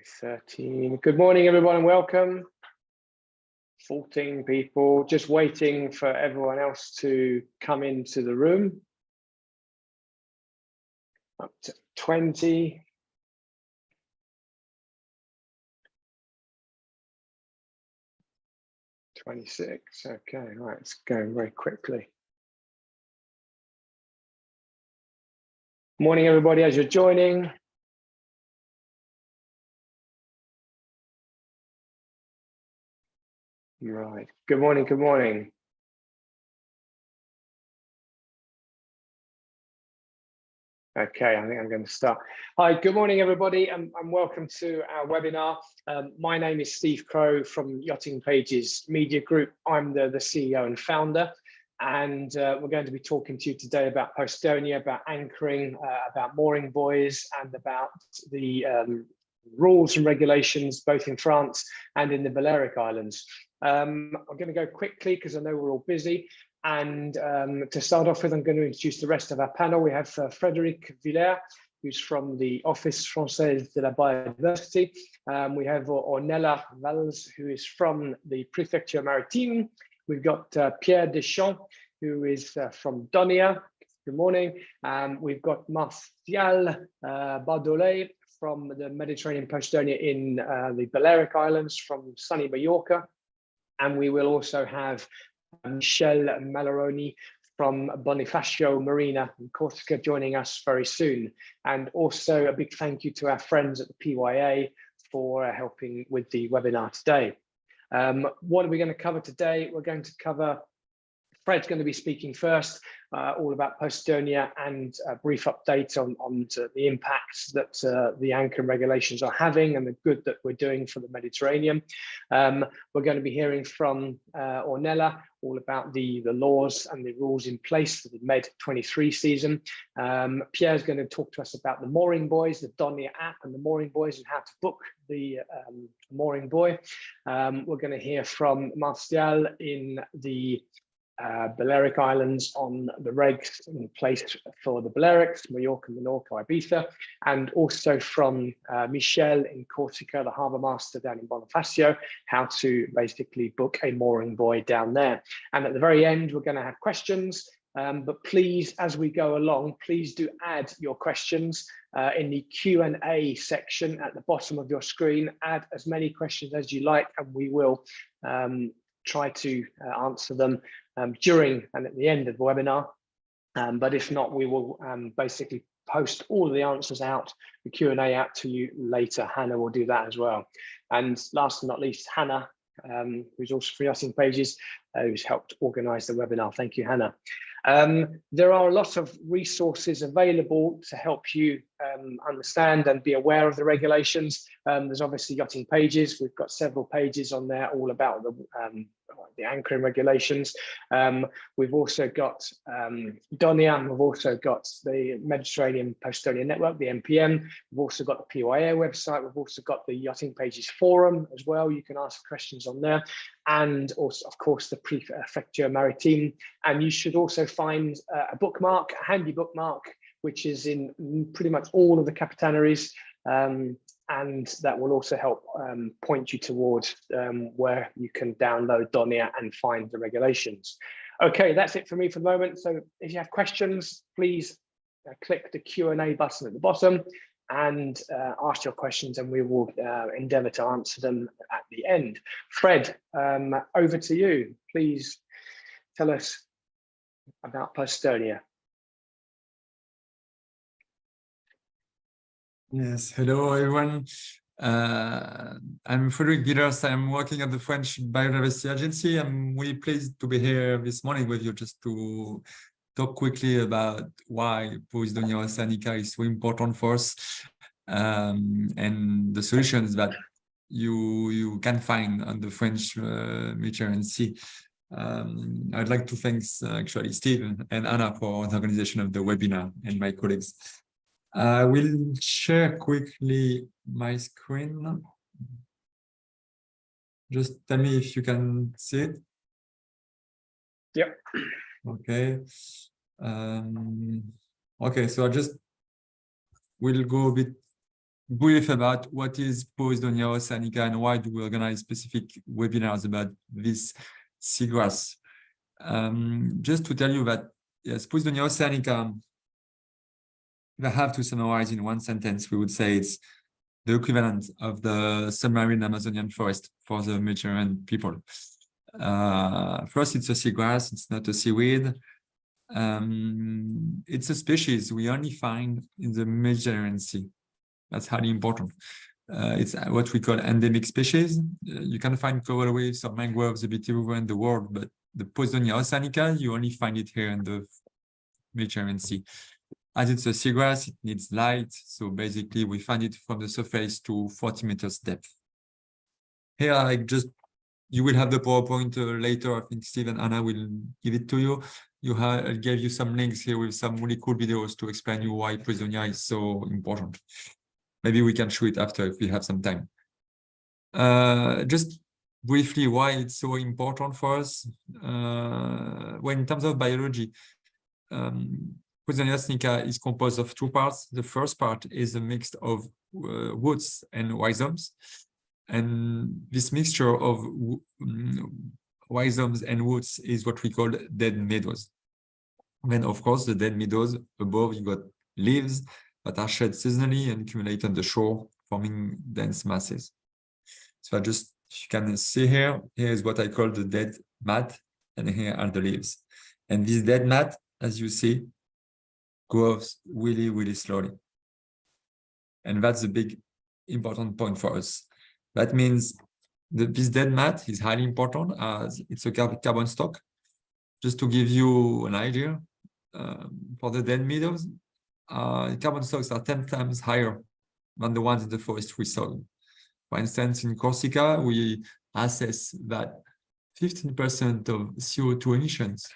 13. Good morning, everyone, and welcome. 14 people, just waiting for everyone else to come into the room. Up to 20. $26. Okay, right, it's going very quickly. Morning, everybody, as you're joining. Right, good morning, good morning. Okay, I think I'm going to start. Hi, good morning, everybody, and welcome to our webinar. My name is Steve Crow from Yachting Pages Media Group. I'm the CEO and founder, and we're going to be talking to you today about Posidonia, about anchoring, about mooring buoys, and about the rules and regulations both in France and in the Balearic Islands. I'm going to go quickly because I know we're all busy. And to start off with, I'm going to introduce the rest of our panel. We have Fred Villers, who's from the Office Français de la Biodiversité. We have Ornella Valls, who is from the Préfecture maritime. We've got Pierre Descamps, who is from DONIA. Good morning. We've got Marcial Bardolet from the Mediterranean Posidonia in the Balearic Islands, from sunny Mallorca. And we will also have Michel Mallaroni from Bonifacio, Marina in Corsica, joining us very soon. And also a big thank you to our friends at the PYA for helping with the webinar today. What are we going to cover today? We're going to cover, Fred's going to be speaking first, all about Posidonia and a brief update on the impacts that the anchor regulations are having and the good that we're doing for the Mediterranean. We're going to be hearing from Ornella all about the laws and the rules in place for the Med 23 season. Pierre's going to talk to us about the mooring buoys, the DONIA app and the mooring buoys and how to book the mooring buoy. We're going to hear from Marcial in the Balearic Islands on the regs in place for the Balearics, Mallorca, Menorca, Ibiza, and also from Michel in Corsica, the harbour master down in Bonifacio, how to basically book a mooring buoy down there. And at the very end, we're going to have questions, but please, as we go along, please do add your questions in the Q&A section at the bottom of your screen. Add as many questions as you like, and we will try to answer them during and at the end of the webinar. But if not, we will basically post all of the answers out, the Q&A out to you later. Hannah will do that as well. And last but not least, Hannah, who's also from Yachting Pages, who's helped organize the webinar. Thank you, Hannah. There are a lot of resources available to help you understand and be aware of the regulations. There's obviously Yachting Pages. We've got several pages on there all about the anchoring regulations. We've also got DONIA, and we've also got the Mediterranean Posidonia Network, the MPN. We've also got the PYA website. We've also got the Yachting Pages forum as well. You can ask questions on there. And also, of course, the Préfecture maritime. And you should also find a bookmark, a handy bookmark, which is in pretty much all of the capitanaries. And that will also help point you towards where you can download DONIA and find the regulations. Okay, that's it for me for the moment. So if you have questions, please click the Q&A button at the bottom and ask your questions, and we will endeavour to answer them at the end. Fred, over to you. Please tell us about Posidonia. Yes, hello everyone. I'm Fred Villers. I'm working at the French Biodiversity Agency. I'm really pleased to be here this morning with you just to talk quickly about why Posidonia Oceanica is so important for us and the solutions that you can find on the French Mediterranean Sea. I'd like to thank actually Steve and Anna for the organization of the webinar and my colleagues. I will share quickly my screen. Just tell me if you can see it. Yep. Okay. Okay, so I just will go a bit brief about what is Posidonia oceanica and why do we organize specific webinars about this seagrass. Just to tell you that, yes, Posidonia oceanica, if I have to summarize in one sentence, we would say it's the equivalent of the submarine Amazonian forest for the Mediterranean people. First, it's a seagrass, it's not a seaweed. It's a species we only find in the Mediterranean Sea. That's highly important. It's what we call endemic species. You can find coral reefs or mangroves a bit everywhere in the world, but the Posidonia oceanica, you only find it here in the Mediterranean Sea. As it's a seagrass, it needs light. So basically, we find it from the surface to 40 meters depth. Here, you will have the PowerPoint later. I think Steve and Anna will give it to you. I gave you some links here with some really cool videos to explain you why Posidonia is so important. Maybe we can show it after if we have some time. Just briefly, why it's so important for us. When in terms of biology, Posidonia oceanica is composed of two parts. The first part is a mix of roots and rhizomes. And this mixture of rhizomes and roots is what we call dead meadows. Then, of course, the dead meadows above, you got leaves that are shed seasonally and accumulate on the shore, forming dense masses. So if you can see here is what I call the dead mat, and here are the leaves. And this dead mat, as you see, grows really, really slowly. And that's a big important point for us. That means this dead mat is highly important as it's a carbon stock. Just to give you an idea, for the dead meadows, carbon stocks are 10 times higher than the ones in the forestry soil. For instance, in Corsica, we assess that 15% of CO2 emissions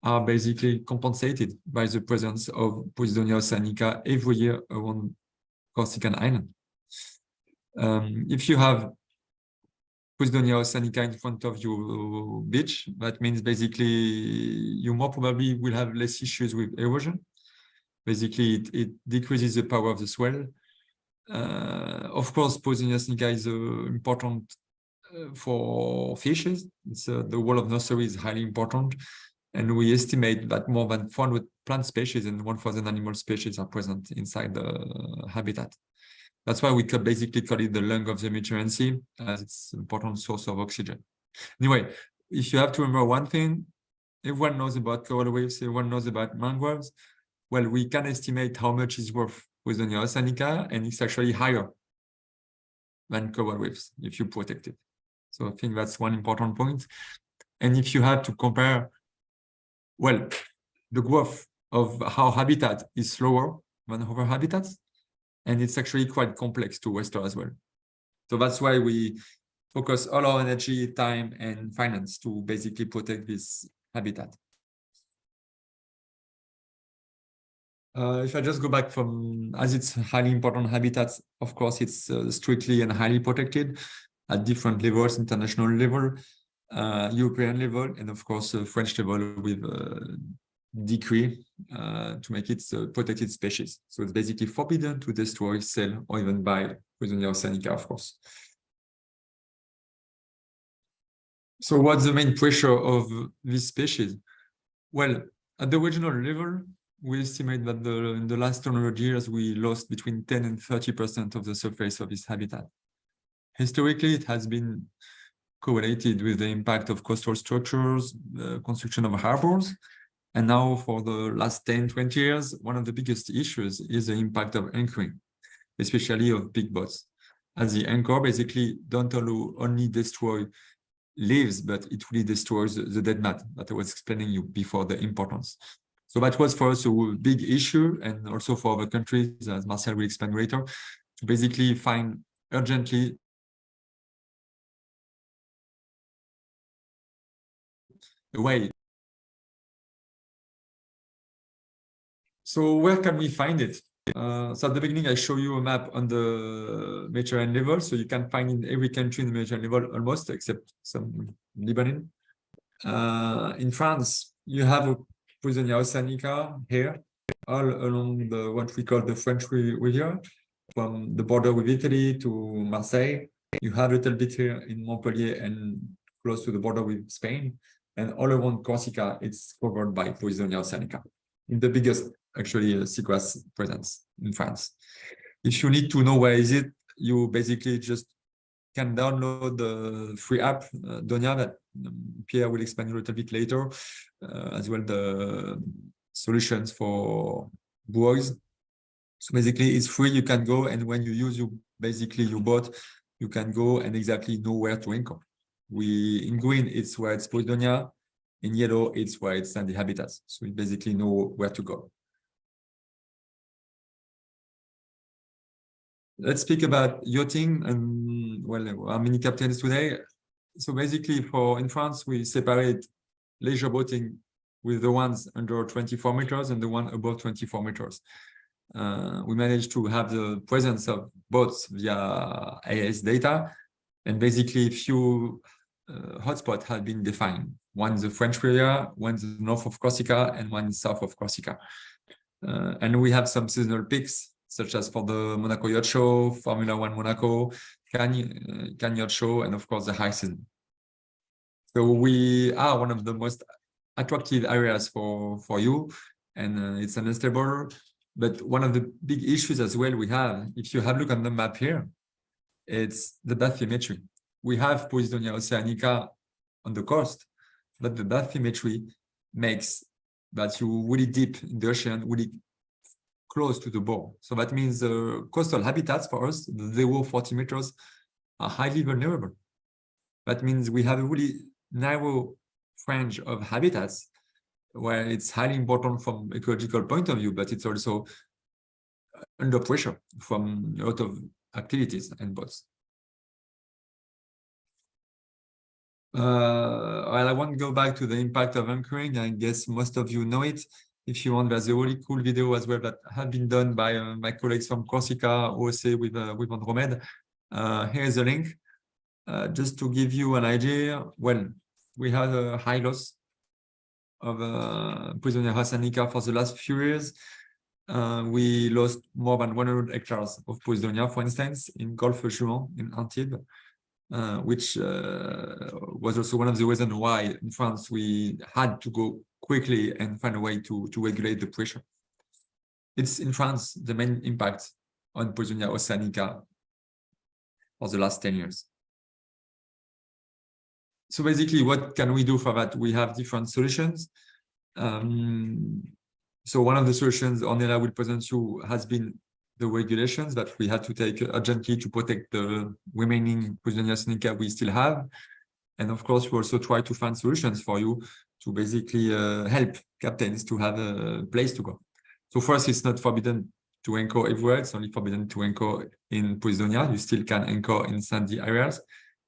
are basically compensated by the presence of Posidonia oceanica every year around Corsican island. If you have Posidonia oceanica in front of your beach, that means basically you more probably will have less issues with erosion. Basically, it decreases the power of the swell. Of course, Posidonia oceanica is important for fishes. The wall of nursery is highly important. And we estimate that more than 400 plant species and 1,000 animal species are present inside the habitat. That's why we could basically call it the lung of the Mediterranean Sea, as it's an important source of oxygen. Anyway, if you have to remember one thing, everyone knows about coral reefs, everyone knows about mangroves. Well, we can estimate how much is worth Posidonia oceanica, and it's actually higher than coral reefs if you protect it. So I think that's one important point. And if you have to compare, well, the growth of our habitat is slower than other habitats, and it's actually quite complex to restore as well. So that's why we focus all our energy, time, and finance to basically protect this habitat. If I just go back from, as it's highly important habitats, of course, it's strictly and highly protected at different levels, international level, European level, and of course, French level with decree to make it a protected species. So it's basically forbidden to destroy, sell, or even buy Posidonia oceanica, of course. So what's the main pressure of this species? Well, at the regional level, we estimate that in the last 100 years, we lost between 10 and 30% of the surface of this habitat. Historically, it has been correlated with the impact of coastal structures, the construction of harbors. And now for the last 10, 20 years, one of the biggest issues is the impact of anchoring, especially of big boats. As the anchor basically don't only destroy leaves, but it really destroys the dead mat that I was explaining you before, the importance. So that was for us a big issue, and also for other countries, as Marcial will explain later, to basically find urgently a way. So where can we find it? So at the beginning, I show you a map on the Mediterranean level. So you can find in every country in the Mediterranean level almost, except some Lebanon. In France, you have a Posidonia oceanica here, all along what we call the French Riviera. from the border with Italy to Marseille. You have a little bit here in Montpellier and close to the border with Spain. And all around Corsica, it's covered by Posidonia oceanica, the biggest actually seagrass presence in France. If you need to know where is it, you basically just can download the free app DONIA that Pierre will explain a little bit later, as well the solutions for buoys. So basically it's free, you can go, and when you use your boat, you can go and exactly know where to anchor. In green, it's where it's Posidonia. In yellow, it's where it's sandy habitats. So you basically know where to go. Let's speak about yachting, and well, our mini captains today. So basically in France, we separate leisure boating with the ones under 24 meters and the one above 24 meters. We managed to have the presence of boats via AS data, and basically few hotspots have been defined. One is the French area, one is north of Corsica, and one is south of Corsica. And we have some seasonal peaks, such as for the Monaco Yacht Show, Formula One Monaco, Cannes Yacht Show, and of course the high season. So we are one of the most attractive areas for you, and it's unstable. But one of the big issues as well we have, if you have a look on the map here, it's the bathymetry. We have Posidonia oceanica on the coast, but the bathymetry makes that you really deep in the ocean, really close to the bore. So that means the coastal habitats for us, the 0-40 meters, are highly vulnerable. That means we have a really narrow range of habitats where it's highly important from ecological point of view, but it's also under pressure from a lot of activities and boats. Well, I won't go back to the impact of anchoring. I guess most of you know it. If you want, there's a really cool video as well that had been done by my colleagues from Corsica, OSA with Andromeda. Here's a link. Just to give you an idea, well, we had a high loss of Posidonia oceanica for the last few years. We lost more than 100 hectares of Posidonia, for instance, in Golfe Juan in Antibes, which was also one of the reasons why in France we had to go quickly and find a way to regulate the pressure. It's in France the main impact on Posidonia oceanica for the last 10 years. So basically, what can we do for that? We have different solutions. So one of the solutions Ornella will present you has been the regulations that we had to take urgently to protect the remaining Posidonia oceanica we still have. And of course, we also try to find solutions for you to basically help captains to have a place to go. So first, it's not forbidden to anchor everywhere. It's only forbidden to anchor in Posidonia. You still can anchor in sandy areas.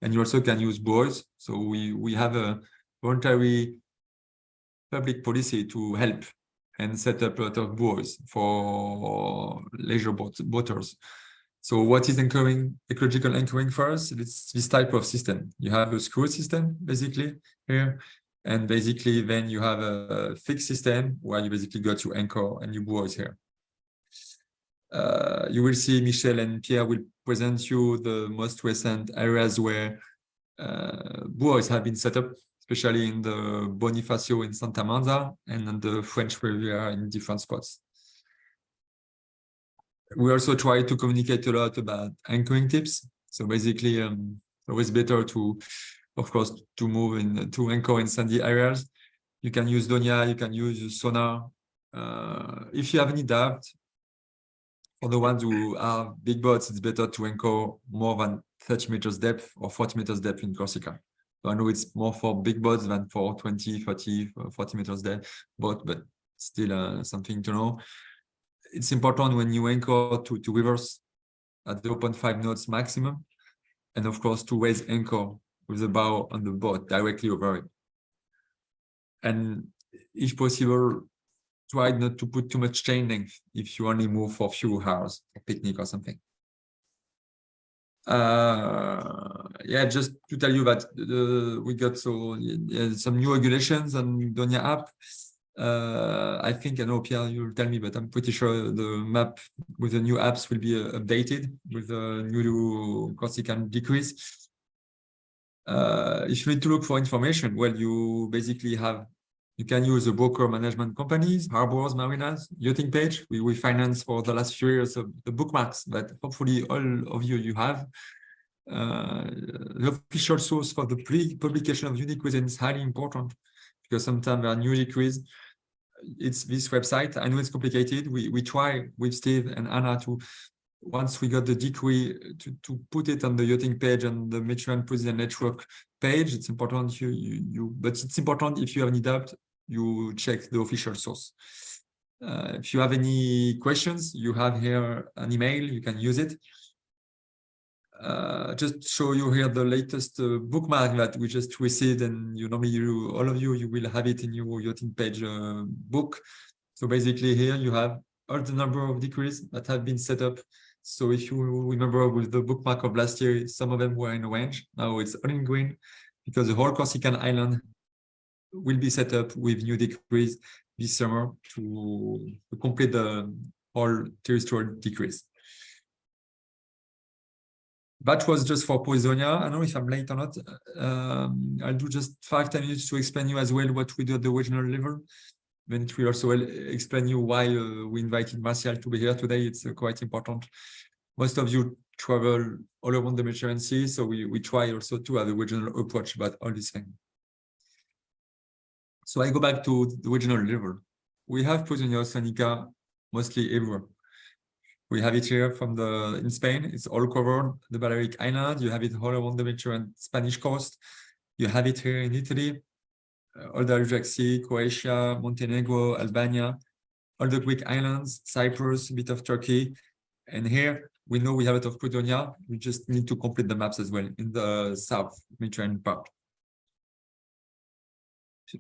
And you also can use buoys. So we have a voluntary public policy to help and set up a lot of buoys for leisure boaters. So what is anchoring, ecological anchoring for us? It's this type of system. You have a screw system, basically, here. And basically, then you have a fixed system where you basically got your anchor and your buoys here. You will see Michel and Pierre will present you the most recent areas where buoys have been set up, especially in the Bonifacio in Santa Marta and on the French Riviera in different spots. We also try to communicate a lot about anchoring tips. So basically, always better to, of course, to move in, to anchor in sandy areas. You can use DONIA, you can use sonar. If you have any doubt, for the ones who are big boats, it's better to anchor more than 30 meters depth or 40 meters depth in Corsica. So I know it's more for big boats than for 20, 30, 40 meters depth boat, but still something to know. It's important when you anchor to reverse at 0.5 knots maximum, and of course to raise anchor with the bow on the boat directly over it. And if possible, try not to put too much chain length if you only move for a few hours, a picnic or something. Yeah, just to tell you that we got some new regulations on DONIA app. I think, I know, Pierre, you'll tell me, but I'm pretty sure the map with the new apps will be updated with the new Corsican decrees. If you need to look for information, well, you basically you can use the broker management companies, harbors, marinas, Yachting Page. We finance for the last few years of the bookmarks, but hopefully all of you have. The official source for the pre-publication of unique cuisine is highly important because sometimes there are new decrees. It's this website. I know it's complicated. We try with Steve and Anna to, once we got the decree, to put it on the Yachting Page and the Mediterranean Posidonia Network page. It's important but it's important if you have any doubt, you check the official source. If you have any questions, you have here an email, you can use it. Just show you here the latest bookmark that we just received, and all of you will have it in your Yachting Page book. So basically here you have all the number of decrees that have been set up. So if you remember with the bookmark of last year, some of them were in orange. Now it's all in green because the whole Corsican island will be set up with new decrees this summer to complete the whole terrestrial decrees. That was just for Posidonia. I don't know if I'm late or not. I'll do just 5-10 minutes to explain you as well what we do at the regional level. Then it will also explain you why we invited Marcial to be here today. It's quite important. Most of you travel all around the Mediterranean Sea, so we try also to have a regional approach about all these things. So I go back to the regional level. We have Posidonia Oceanica mostly everywhere. We have it here in Spain. It's all covered. The Balearic Islands. You have it all around the Mediterranean Spanish coast. You have it here in Italy, all the Adriatic Sea, Croatia, Montenegro, Albania, all the Greek islands, Cyprus, a bit of Turkey. And here we know we have a lot of Posidonia. We just need to complete the maps as well in the South Mediterranean part.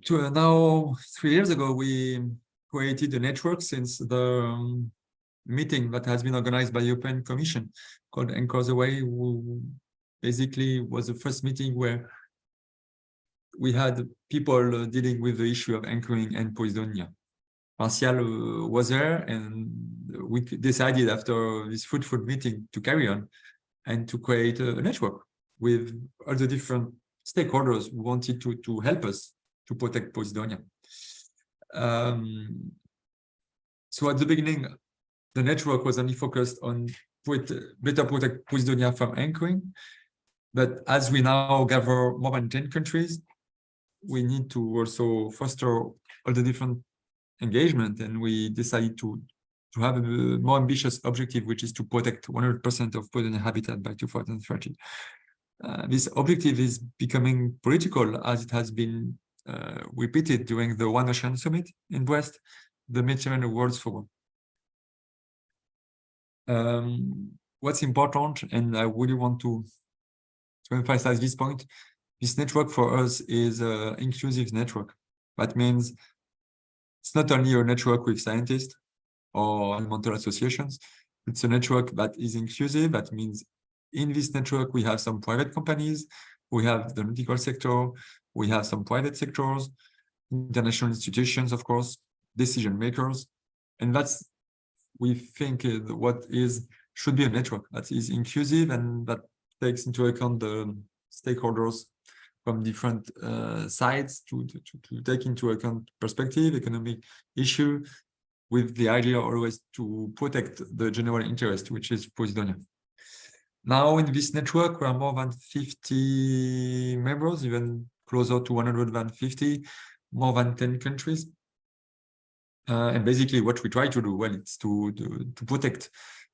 Now, 3 years ago, we created a network since the meeting that has been organized by the European Commission called Anchors Away, who basically was the first meeting where we had people dealing with the issue of anchoring and Posidonia. Marcial was there, and we decided after this fruitful meeting to carry on and to create a network with all the different stakeholders who wanted to help us to protect Posidonia. So at the beginning, the network was only focused on better protect Posidonia from anchoring. But as we now gather more than 10 countries, we need to also foster all the different engagement. And we decided to have a more ambitious objective, which is to protect 100% of Posidonia habitat by 2030. This objective is becoming political as it has been repeated during the One Ocean Summit in Brest, the Mediterranean World Forum. What's important, and I really want to emphasize this point, this network for us is an inclusive network. That means it's not only a network with scientists or environmental associations, it's a network that is inclusive. That means in this network, we have some private companies, we have the nautical sector, we have some private sectors, international institutions, of course, decision makers. And that's, we think, what should be a network that is inclusive and that takes into account the stakeholders from different sides to take into account perspective, economic issue, with the idea always to protect the general interest, which is Posidonia. Now in this network, we are more than 50 members, even closer to 150, more than 10 countries. And basically what we try to do, well, it's to protect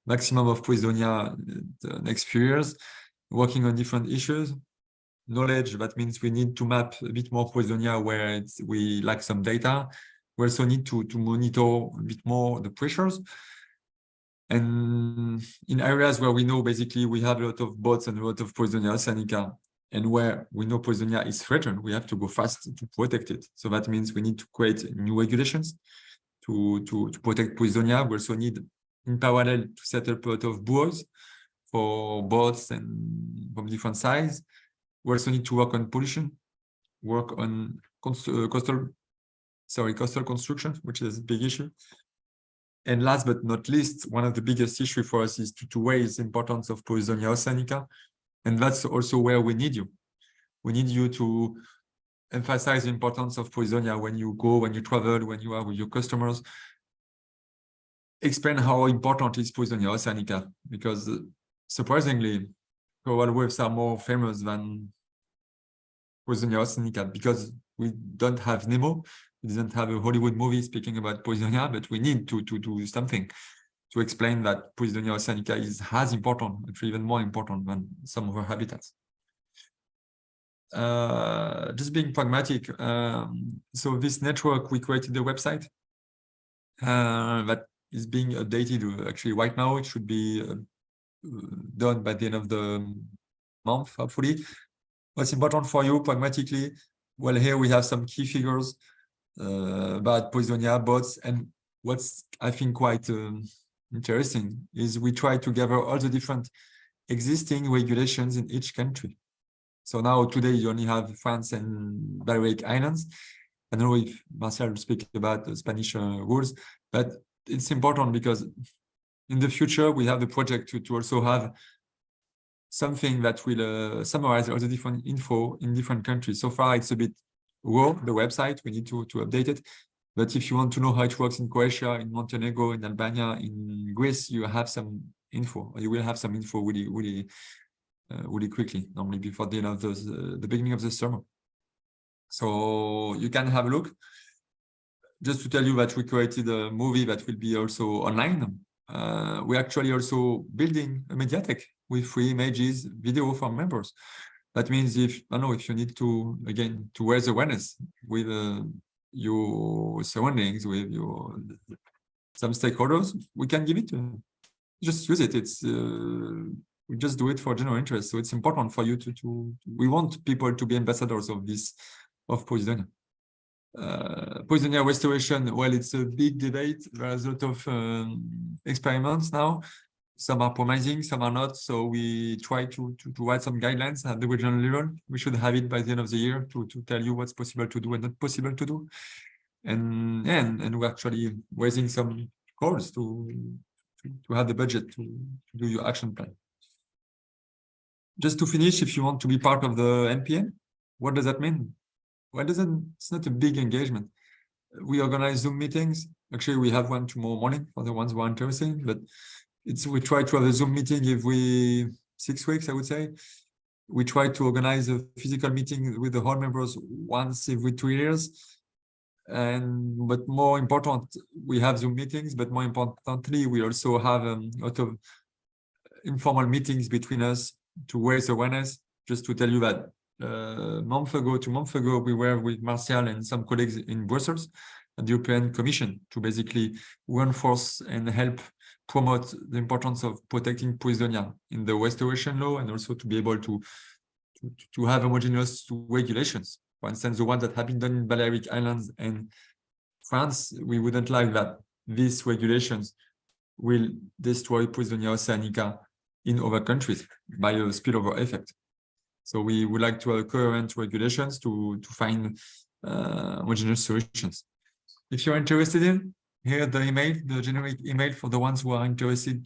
maximum of Posidonia the next few years, working on different issues. Knowledge, that means we need to map a bit more Posidonia where we lack some data. We also need to monitor a bit more the pressures. And in areas where we know basically we have a lot of boats and a lot of Posidonia Oceanica, and where we know Posidonia is threatened, we have to go fast to protect it. So that means we need to create new regulations to protect Posidonia. We also need, in parallel, to set up a lot of buoys for boats and from different sizes. We also need to work on pollution, work on coastal coastal construction, which is a big issue. And last but not least, one of the biggest issues for us is to raise the importance of Posidonia oceanica. And that's also where we need you. We need you to emphasize the importance of Posidonia when you go, when you travel, when you are with your customers. Explain how important is Posidonia oceanica, because surprisingly, coral reefs are more famous than Posidonia oceanica because we don't have Nemo. We didn't have a Hollywood movie speaking about Posidonia, but we need to do something to explain that Posidonia oceanica is as important, actually even more important than some of our habitats. Just being pragmatic. So this network, we created a website that is being updated. Actually, right now, it should be done by the end of the month, hopefully. What's important for you pragmatically? Well, here we have some key figures about Posidonia boats, and what's I think quite interesting is we try to gather all the different existing regulations in each country. So now today you only have France and Balearic Islands. I don't know if Marcial will speak about the Spanish rules, but it's important because in the future we have the project to also have something that will summarize all the different info in different countries. So far it's a bit raw, the website, we need to update it. But if you want to know how it works in Croatia, in Montenegro, in Albania, in Greece, you have some info, or you will have some info really quickly, normally before the end of the beginning of the summer. So you can have a look. Just to tell you that we created a movie that will be also online. We're actually also building a mediatheque with free images, video for members. That means if you need to, again, to raise awareness with your surroundings, with some stakeholders, we can give it to you. Just use it. It's we just do it for general interest. So it's important for you we want people to be ambassadors of Posidonia. Posidonia restoration, well, it's a big debate. There's a lot of experiments now. Some are promising, some are not. So we try to write some guidelines at the regional level. We should have it by the end of the year to tell you what's possible to do and not possible to do. And we're actually raising some calls to have the budget to do your action plan. Just to finish, if you want to be part of the NPN, what does that mean? Well, it's not a big engagement. We organize Zoom meetings. Actually, we have one tomorrow morning for the ones who are interested, but we try to have a Zoom meeting every 6 weeks, I would say. We try to organize a physical meeting with the whole members once every 2 years. But more important, we have Zoom meetings, but more importantly, we also have a lot of informal meetings between us to raise awareness. Just to tell you that 2 months ago, we were with Marcial and some colleagues in Brussels at the European Commission to basically reinforce and help promote the importance of protecting Posidonia in the restoration law, and also to be able to have homogeneous regulations. For instance, the ones that have been done in Balearic Islands and France, we wouldn't like that these regulations will destroy Posidonia oceanica in other countries by a spillover effect. So we would like to have coherent regulations to find homogeneous solutions. If you're interested in, here the email, the generic email for the ones who are interested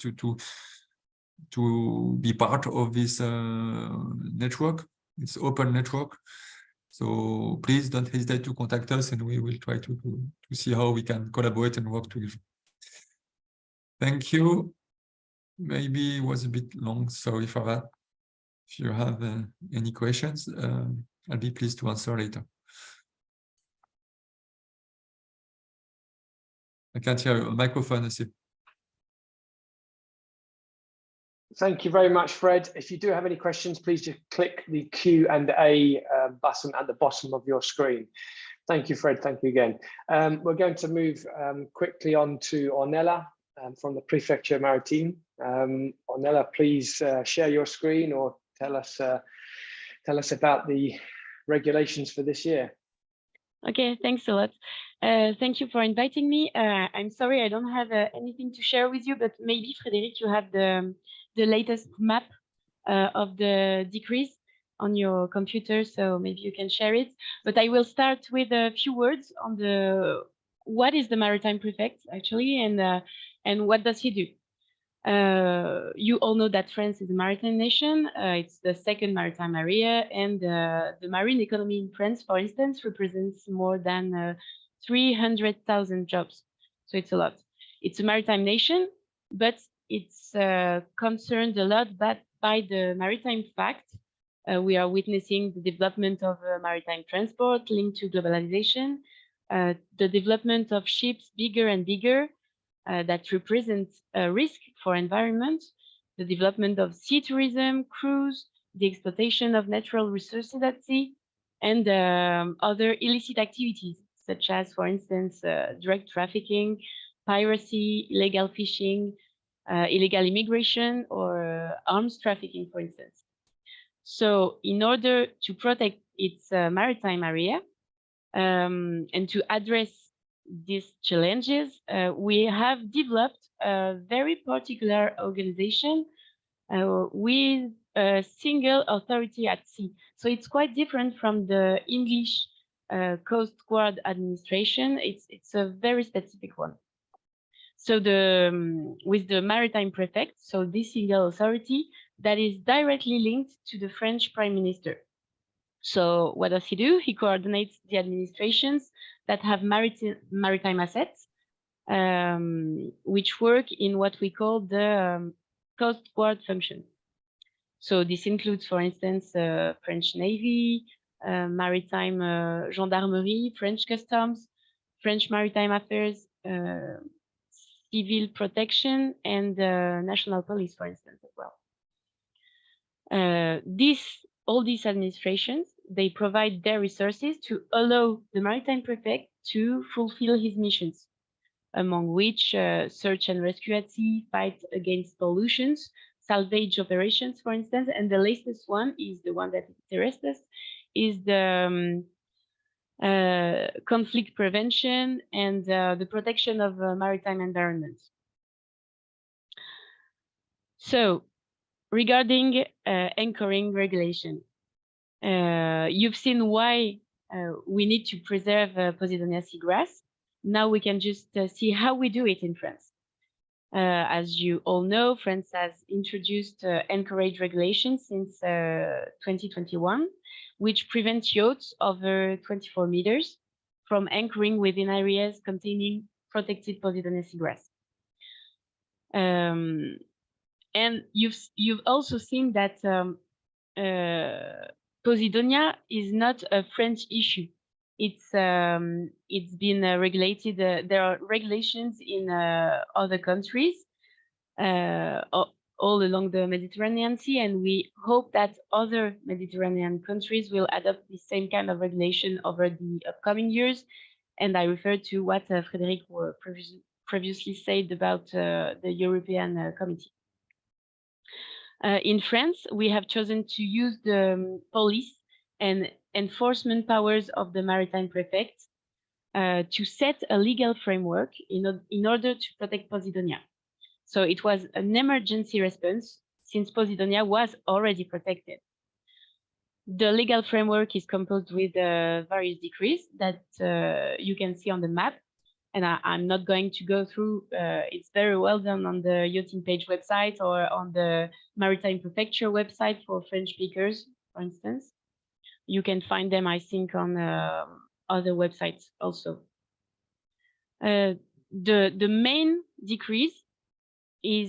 to be part of this network. It's open network. So please don't hesitate to contact us, and we will try to see how we can collaborate and work together. Thank you. Maybe it was a bit long, sorry for that. If you have any questions, I'll be pleased to answer later. I can't hear a microphone, I see. Thank you very much, Fred. If you do have any questions, please just click the Q&A button at the bottom of your screen. Thank you, Fred. Thank you again. We're going to move quickly on to Ornella from the Préfecture Maritime. Ornella, please share your screen or tell us about the regulations for this year. Okay, thanks a lot. Thank you for inviting me. I'm sorry I don't have anything to share with you, but maybe, Frédéric, you have the latest map of the decrease. on your computer, so maybe you can share it. But I will start with a few words on what is the maritime prefect actually, and what does he do. You all know that France is a maritime nation. It's the second maritime area, and the marine economy in France, for instance, represents more than 300,000 jobs. So it's a lot. It's a maritime nation, but it's concerned a lot by the maritime fact. We are witnessing the development of maritime transport linked to globalization, the development of ships bigger and bigger, that represent a risk for environment, the development of sea tourism, cruise, the exploitation of natural resources at sea, and other illicit activities, such as, for instance, drug trafficking, piracy, illegal fishing, illegal immigration, or arms trafficking, for instance. So in order to protect its maritime area and to address these challenges, we have developed a very particular organization with a single authority at sea. So it's quite different from the English Coast Guard administration. It's a very specific one. So with the maritime prefect, so this single authority that is directly linked to the French Prime Minister. So what does he do? He coordinates the administrations that have maritime assets, which work in what we call the Coast Guard function. So this includes, for instance, French Navy, Maritime Gendarmerie, French Customs, French Maritime Affairs, Civil Protection, and National Police, for instance, as well. All these administrations, they provide their resources to allow the maritime prefect to fulfill his missions, among which search and rescue at sea, fight against pollutions, salvage operations, for instance, and the latest one is the one that interests us, is the conflict prevention and the protection of maritime environment. So, regarding anchoring regulation, you've seen why we need to preserve Posidonia seagrass. Now we can just see how we do it in France. As you all know, France has introduced anchorage regulations since 2021, which prevents yachts over 24 meters from anchoring within areas containing protected Posidonia seagrass. And you've also seen that Posidonia is not a French issue. It's been regulated. There are regulations in other countries all along the Mediterranean Sea, and we hope that other Mediterranean countries will adopt the same kind of regulation over the upcoming years. And I refer to what Frédéric previously said about the European Committee. In France, we have chosen to use the police and enforcement powers of the maritime prefect to set a legal framework in order to protect Posidonia. So it was an emergency response since Posidonia was already protected. The legal framework is composed with various decrees that you can see on the map. And I'm not going to go through, it's very well done on the Yachting Page website or on the Maritime Prefecture website for French speakers, for instance. You can find them, I think, on other websites also. The main decrease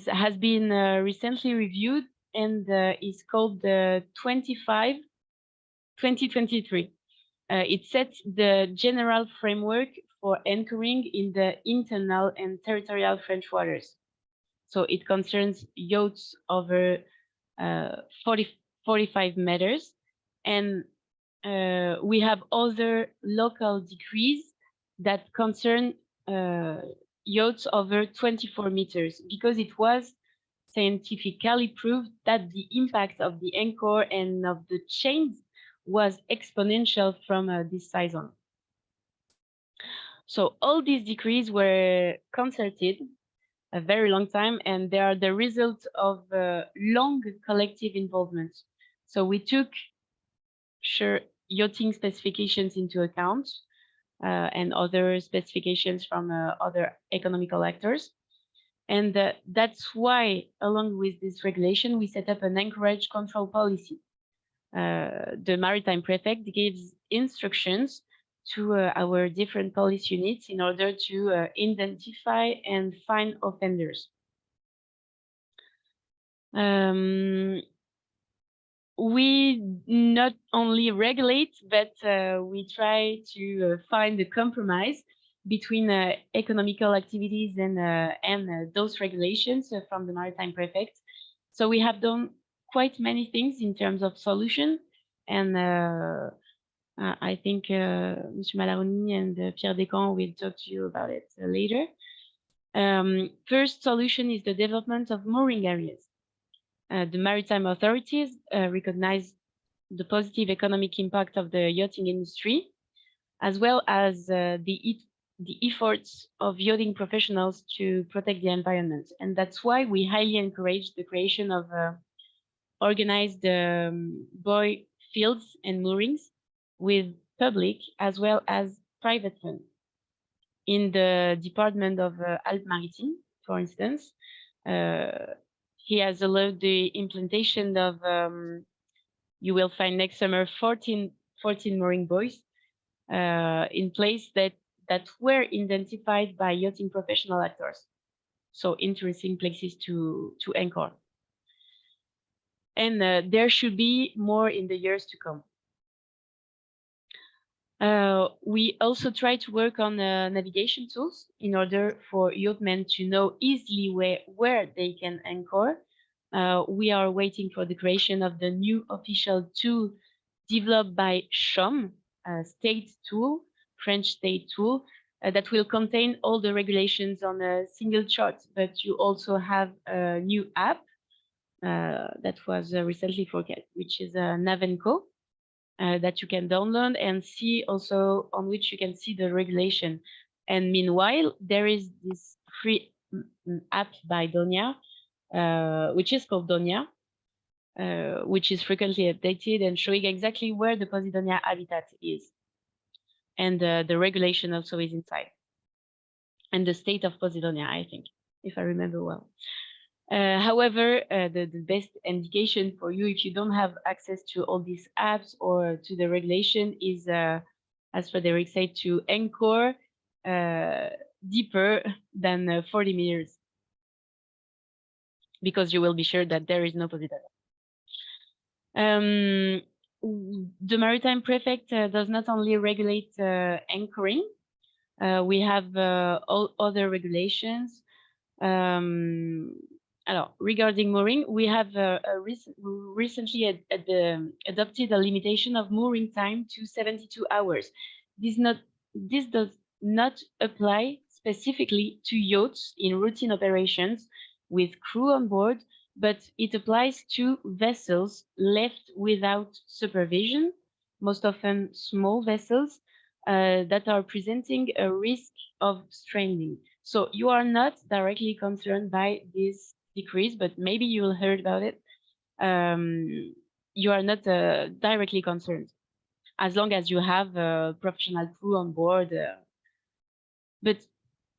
has been recently reviewed and is called the 25/2023. It sets the general framework for anchoring in the internal and territorial French waters. So it concerns yachts over 45 meters. And we have other local decrees that concern yachts over 24 meters, because it was scientifically proved that the impact of the anchor and of the chains was exponential from this size on. So all these decrees were concerted a very long time, and they are the result of long collective involvement. So we took sure yachting specifications into account and other specifications from other economical actors. And that's why, along with this regulation, we set up an anchorage control policy. The Maritime Prefect gives instructions to our different police units in order to identify and find offenders. We not only regulate, but we try to find a compromise between economical activities and those regulations from the Maritime Prefect. So we have done quite many things in terms of solution, and I think Mr. Mallaroni and Pierre Descamps will talk to you about it later. First solution is the development of mooring areas. The maritime authorities recognize the positive economic impact of the yachting industry, as well as the efforts of yachting professionals to protect the environment. And that's why we highly encourage the creation of organized buoy fields and moorings with public as well as private funds. In the department of Alpes-Maritimes, for instance, he has allowed the implementation of, you will find next summer, 14 mooring buoys in place that were identified by yachting professional actors. So interesting places to anchor. And there should be more in the years to come. We also try to work on navigation tools in order for yachtsmen to know easily where they can anchor. We are waiting for the creation of the new official tool developed by CHOM, a state tool, French state tool, that will contain all the regulations on a single chart. But you also have a new app that was recently forget, which is Navenco. That you can download and see also on which you can see the regulation. And meanwhile, there is this free app by DONIA, which is called DONIA, which is frequently updated and showing exactly where the Posidonia habitat is. And the regulation also is inside. And the state of Posidonia, I think, if I remember well. However, the best indication for you if you don't have access to all these apps or to the regulation is, as Frederick said, to anchor deeper than 40 meters, because you will be sure that there is no Posidonia. The Maritime Prefect does not only regulate anchoring, we have all other regulations. Regarding mooring, we have recently adopted a limitation of mooring time to 72 hours. This does not apply specifically to yachts in routine operations with crew on board, but it applies to vessels left without supervision, most often small vessels that are presenting a risk of stranding. So you are not directly concerned by this decrease, but maybe you will heard about it. You are not directly concerned as long as you have a professional crew on board. But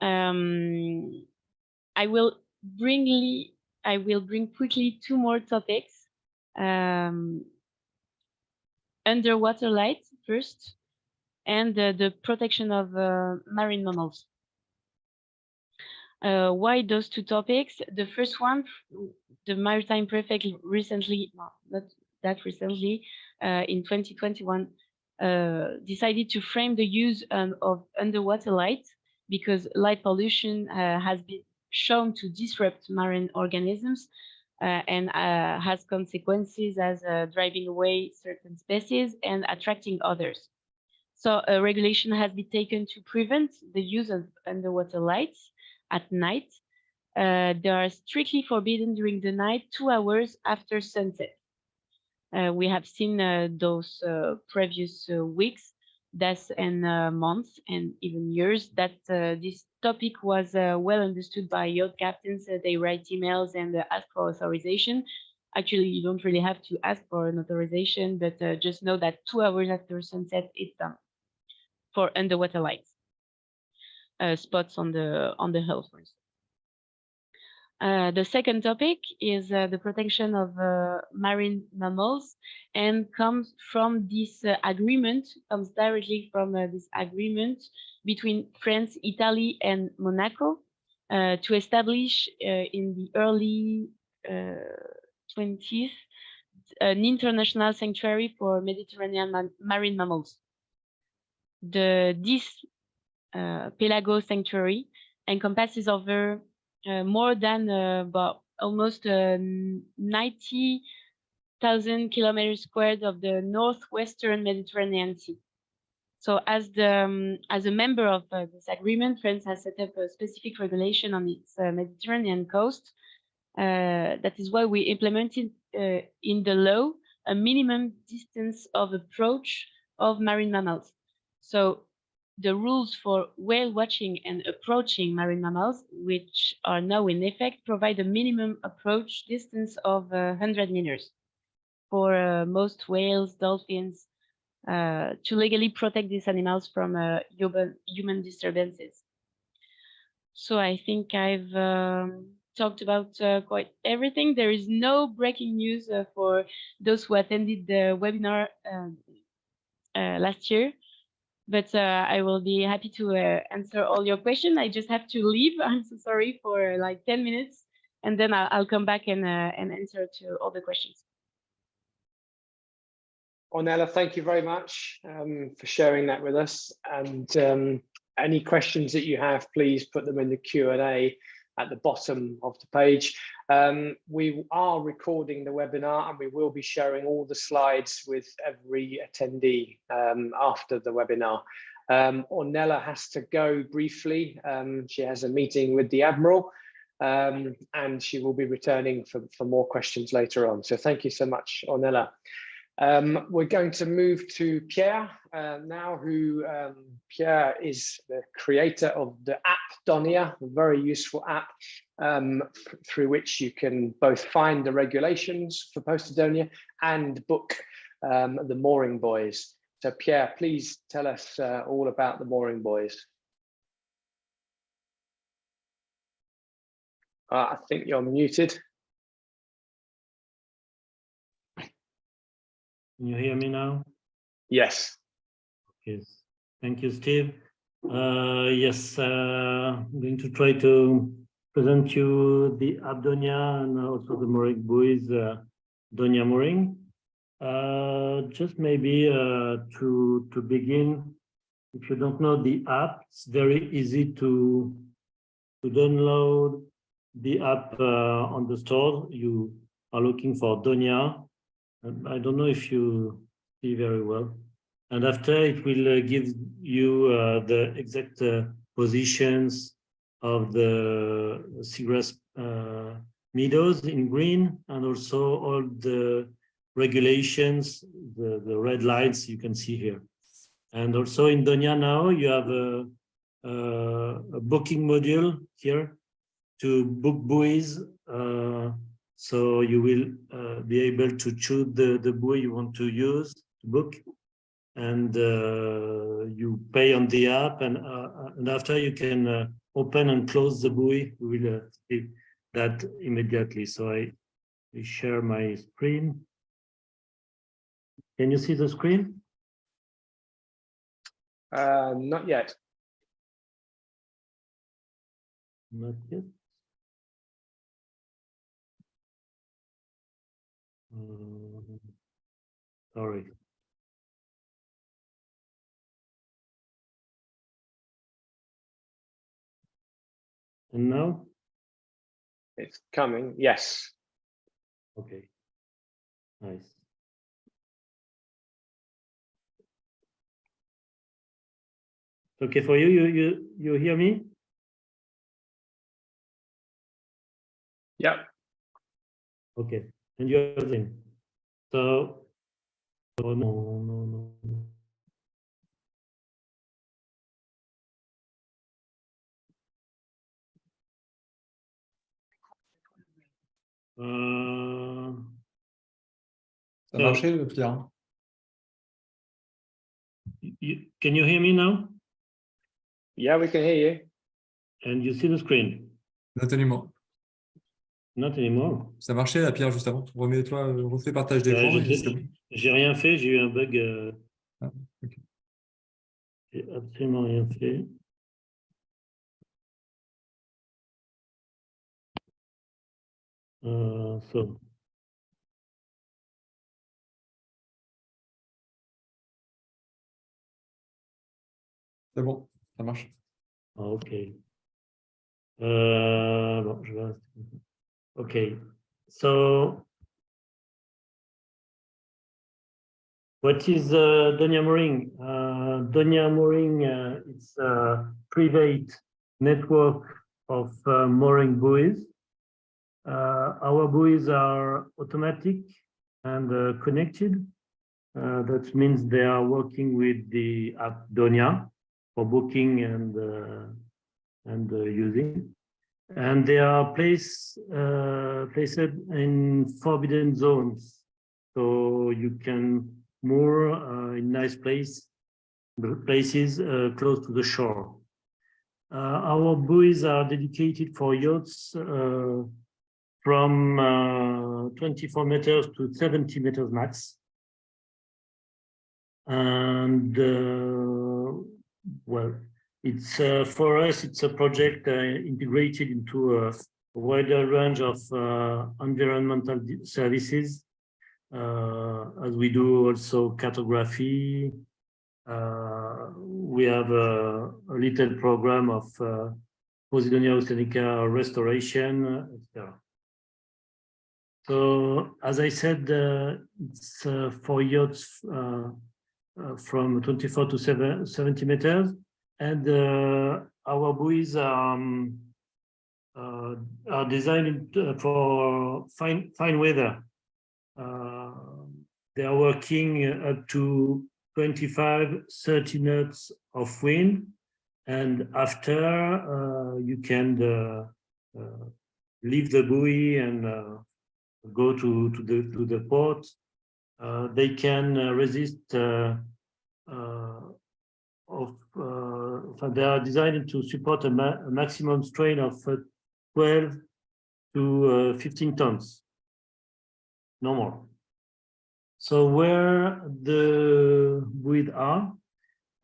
I will bring quickly two more topics. Underwater light first, and the protection of marine mammals. Why those two topics? The first one, the Maritime Prefect recently, well, not that recently, in 2021, decided to frame the use of underwater light, because light pollution has been shown to disrupt marine organisms and has consequences as driving away certain species and attracting others. So a regulation has been taken to prevent the use of underwater lights at night. They are strictly forbidden during the night, 2 hours after sunset. We have seen those previous weeks, and months, and even years that this topic was well understood by yacht captains. They write emails and ask for authorization. Actually, you don't really have to ask for an authorization, but just know that 2 hours after sunset, it's done for underwater lights spots on the hull, for instance. The second topic is the protection of marine mammals, and comes directly from this agreement between France, Italy, and Monaco to establish in the early 20th an international sanctuary for Mediterranean marine mammals. This Pelago sanctuary encompasses over more than about almost 90,000 kilometers squared of the northwestern Mediterranean Sea. So as a member of this agreement, France has set up a specific regulation on its Mediterranean coast. That is why we implemented in the law a minimum distance of approach of marine mammals. So the rules for whale watching and approaching marine mammals, which are now in effect, provide a minimum approach distance of 100 meters for most whales, dolphins, to legally protect these animals from human disturbances. So I think I've talked about quite everything. There is no breaking news for those who attended the webinar last year. But I will be happy to answer all your questions. I just have to leave. I'm so sorry for like 10 minutes, and then I'll come back and answer to all the questions. Ornella, thank you very much for sharing that with us. And any questions that you have, please put them in the Q&A at the bottom of the page. We are recording the webinar, and we will be sharing all the slides with every attendee after the webinar. Ornella has to go briefly. She has a meeting with the Admiral, and she will be returning for more questions later on. So thank you so much, Ornella. We're going to move to Pierre now, who Pierre is the creator of the app DONIA, a very useful app through which you can both find the regulations for Posidonia and book the mooring buoys. So Pierre, please tell us all about the mooring buoys. I think you're muted. Can you hear me now? Yes. Yes. Thank you, Steve. Yes, I'm going to try to present you the app DONIA and also the mooring buoys, DONIA mooring. Just maybe to begin, if you don't know the app, it's very easy to download the app on the store. You are looking for DONIA. I don't know if you see very well. And after it will give you the exact positions of the seagrass meadows in green, and also all the regulations, the red lines you can see here. And also in DONIA now you have a booking module here to book buoys. So you will be able to choose the buoy you want to use to book, and you pay on the app, and after you can open and close the buoy. We will see that immediately. So I share my screen. Can you see the screen? Not yet. Not yet. Sorry. And now? It's coming. Yes. Okay. Nice. Okay for you? You hear me? Yep. Okay. And you're in. So no. Ça a marché, le Pierre? Can you hear me now? Yeah, we can hear you. And you see the screen? Not anymore. Not anymore. Ça marchait, la Pierre, juste avant. Remets-toi, refais partage d'écran. J'ai rien fait, j'ai eu un bug. Ah, okay. J'ai absolument rien fait. So. C'est bon, ça marche. Ok. Bon, je vais... Okay. So, what is DONIA mooring? DONIA mooring, it's a private network of mooring buoys. Our buoys are automatic and connected. That means they are working with the app DONIA for booking and using. And they are placed in forbidden zones. So you can moor in nice places close to the shore. Our buoys are dedicated for yachts from 24 meters to 70 meters max. And well, it's for us, it's a project integrated into a wider range of environmental services, as we do also cartography. We have a little program of Posidonia Oceanica restoration, etc. So, as I said, it's for yachts from 24 to 70 meters, and our buoys are designed for fine weather. They are working up to 25-30 knots of wind, and after you can leave the buoy and go to the port. They can resist they are designed to support a maximum strain of 12 to 15 tons, no more. So where the buoys are,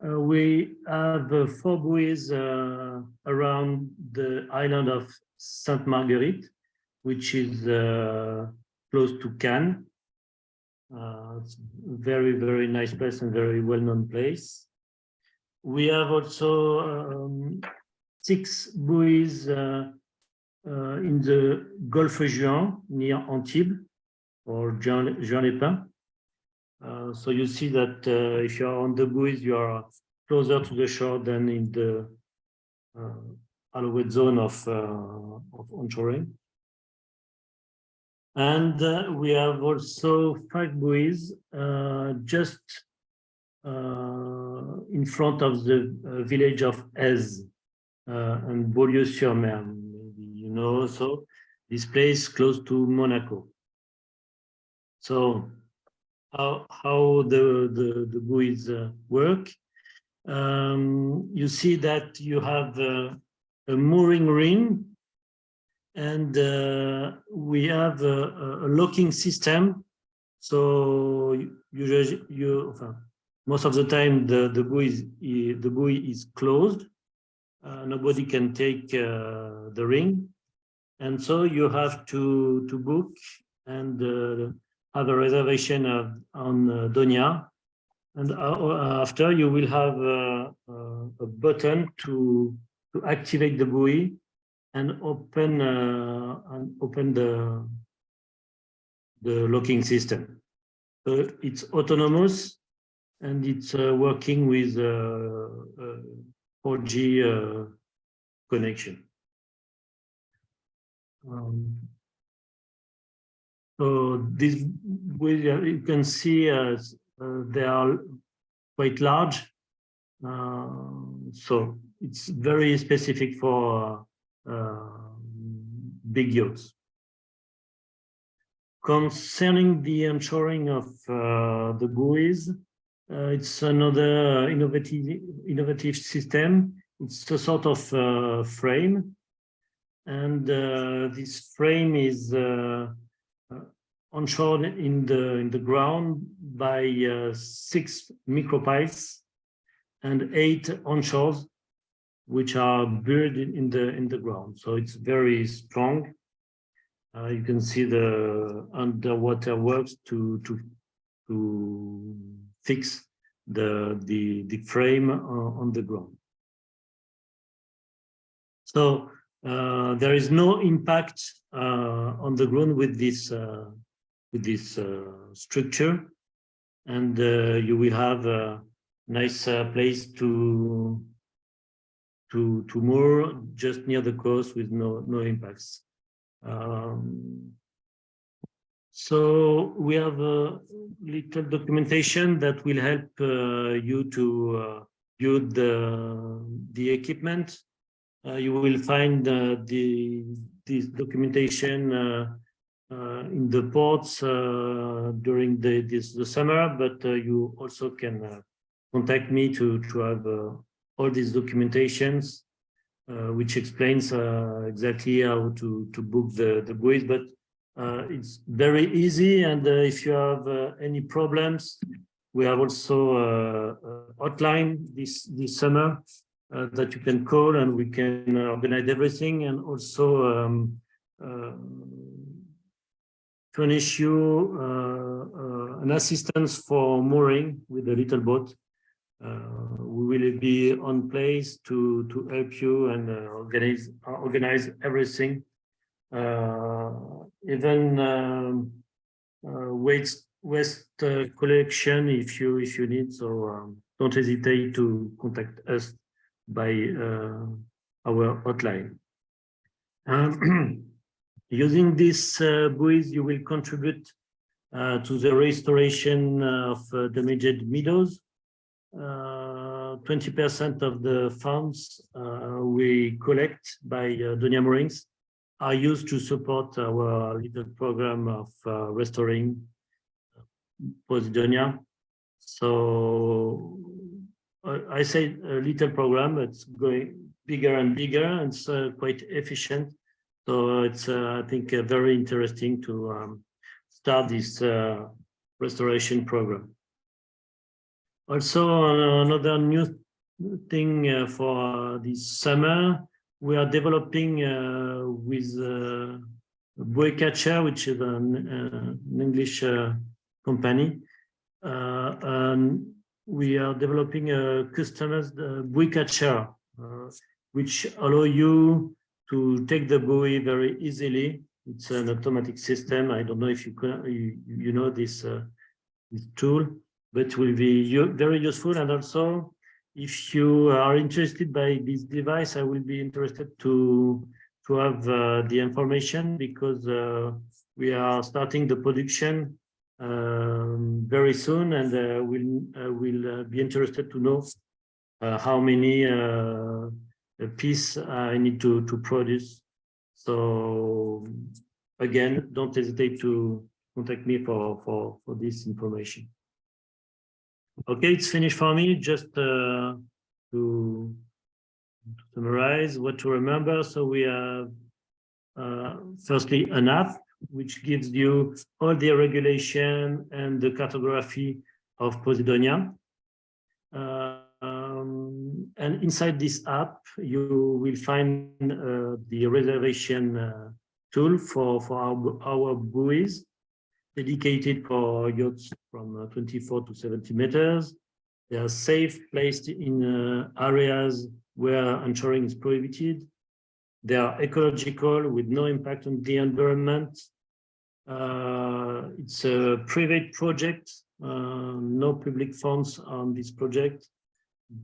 we have 4 buoys around the island of Sainte Marguerite, which is close to Cannes. It's a very, very nice place and very well-known place. We have also 6 buoys in the Golfe Juan near Antibes or Juan-les-Pins. So you see that if you are on the buoys, you are closer to the shore than in the allowed zone of onshoring. And we have also 5 buoys just in front of the village of Aise and Beaulieu-sur-Mer. Maybe you know also this place close to Monaco. So how the buoys work? You see that you have a mooring ring, and we have a locking system. So most of the time the buoy is closed. Nobody can take the ring, and so you have to book and have a reservation on DONIA, and after you will have a button to activate the buoy and open the locking system. So it's autonomous, and it's working with 4G connection. So this buoy, you can see they are quite large. So it's very specific for big yachts. Concerning the onshoring of the buoys, it's another innovative system. It's a sort of frame, and this frame is onshored in the ground by 6 micropiles and 8 onshores, which are buried in the ground. So it's very strong. You can see the underwater works to fix the frame on the ground. So there is no impact on the ground with this structure, and you will have a nice place to moor just near the coast with no impacts. So we have a little documentation that will help you to build the equipment. You will find this documentation in the ports during the summer, but you also can contact me to have all these documentations, which explains exactly how to book the buoys. But it's very easy, and if you have any problems, we have also a hotline this summer that you can call, and we can organize everything, and also furnish you an assistance for mooring with a little boat. We will be on place to help you and organize everything, even waste collection if you need. So don't hesitate to contact us by our hotline. Using this buoys, you will contribute to the restoration of damaged meadows. 20% of the funds we collect by DONIA moorings are used to support our little program of restoring Posidonia. So I say a little program, it's going bigger and bigger, and it's quite efficient. So it's, I think, very interesting to start this restoration program. Also, another new thing for this summer, we are developing with Buoy Catcher, which is an English company. And we are developing a customized buoy catcher, which allow you to take the buoy very easily. It's an automatic system. I don't know if you know this tool, but it will be very useful. And also, if you are interested by this device, I will be interested to have the information, because we are starting the production very soon, and we'll be interested to know how many piece I need to produce. So again, don't hesitate to contact me for this information. Okay, it's finished for me. Just to summarize what to remember. So we have firstly an app which gives you all the regulation and the cartography of Posidonia. And inside this app, you will find the reservation tool for our buoys, dedicated for yachts from 24 to 70 meters. They are safe, placed in areas where onshoring is prohibited. They are ecological with no impact on the environment. It's a private project, no public funds on this project.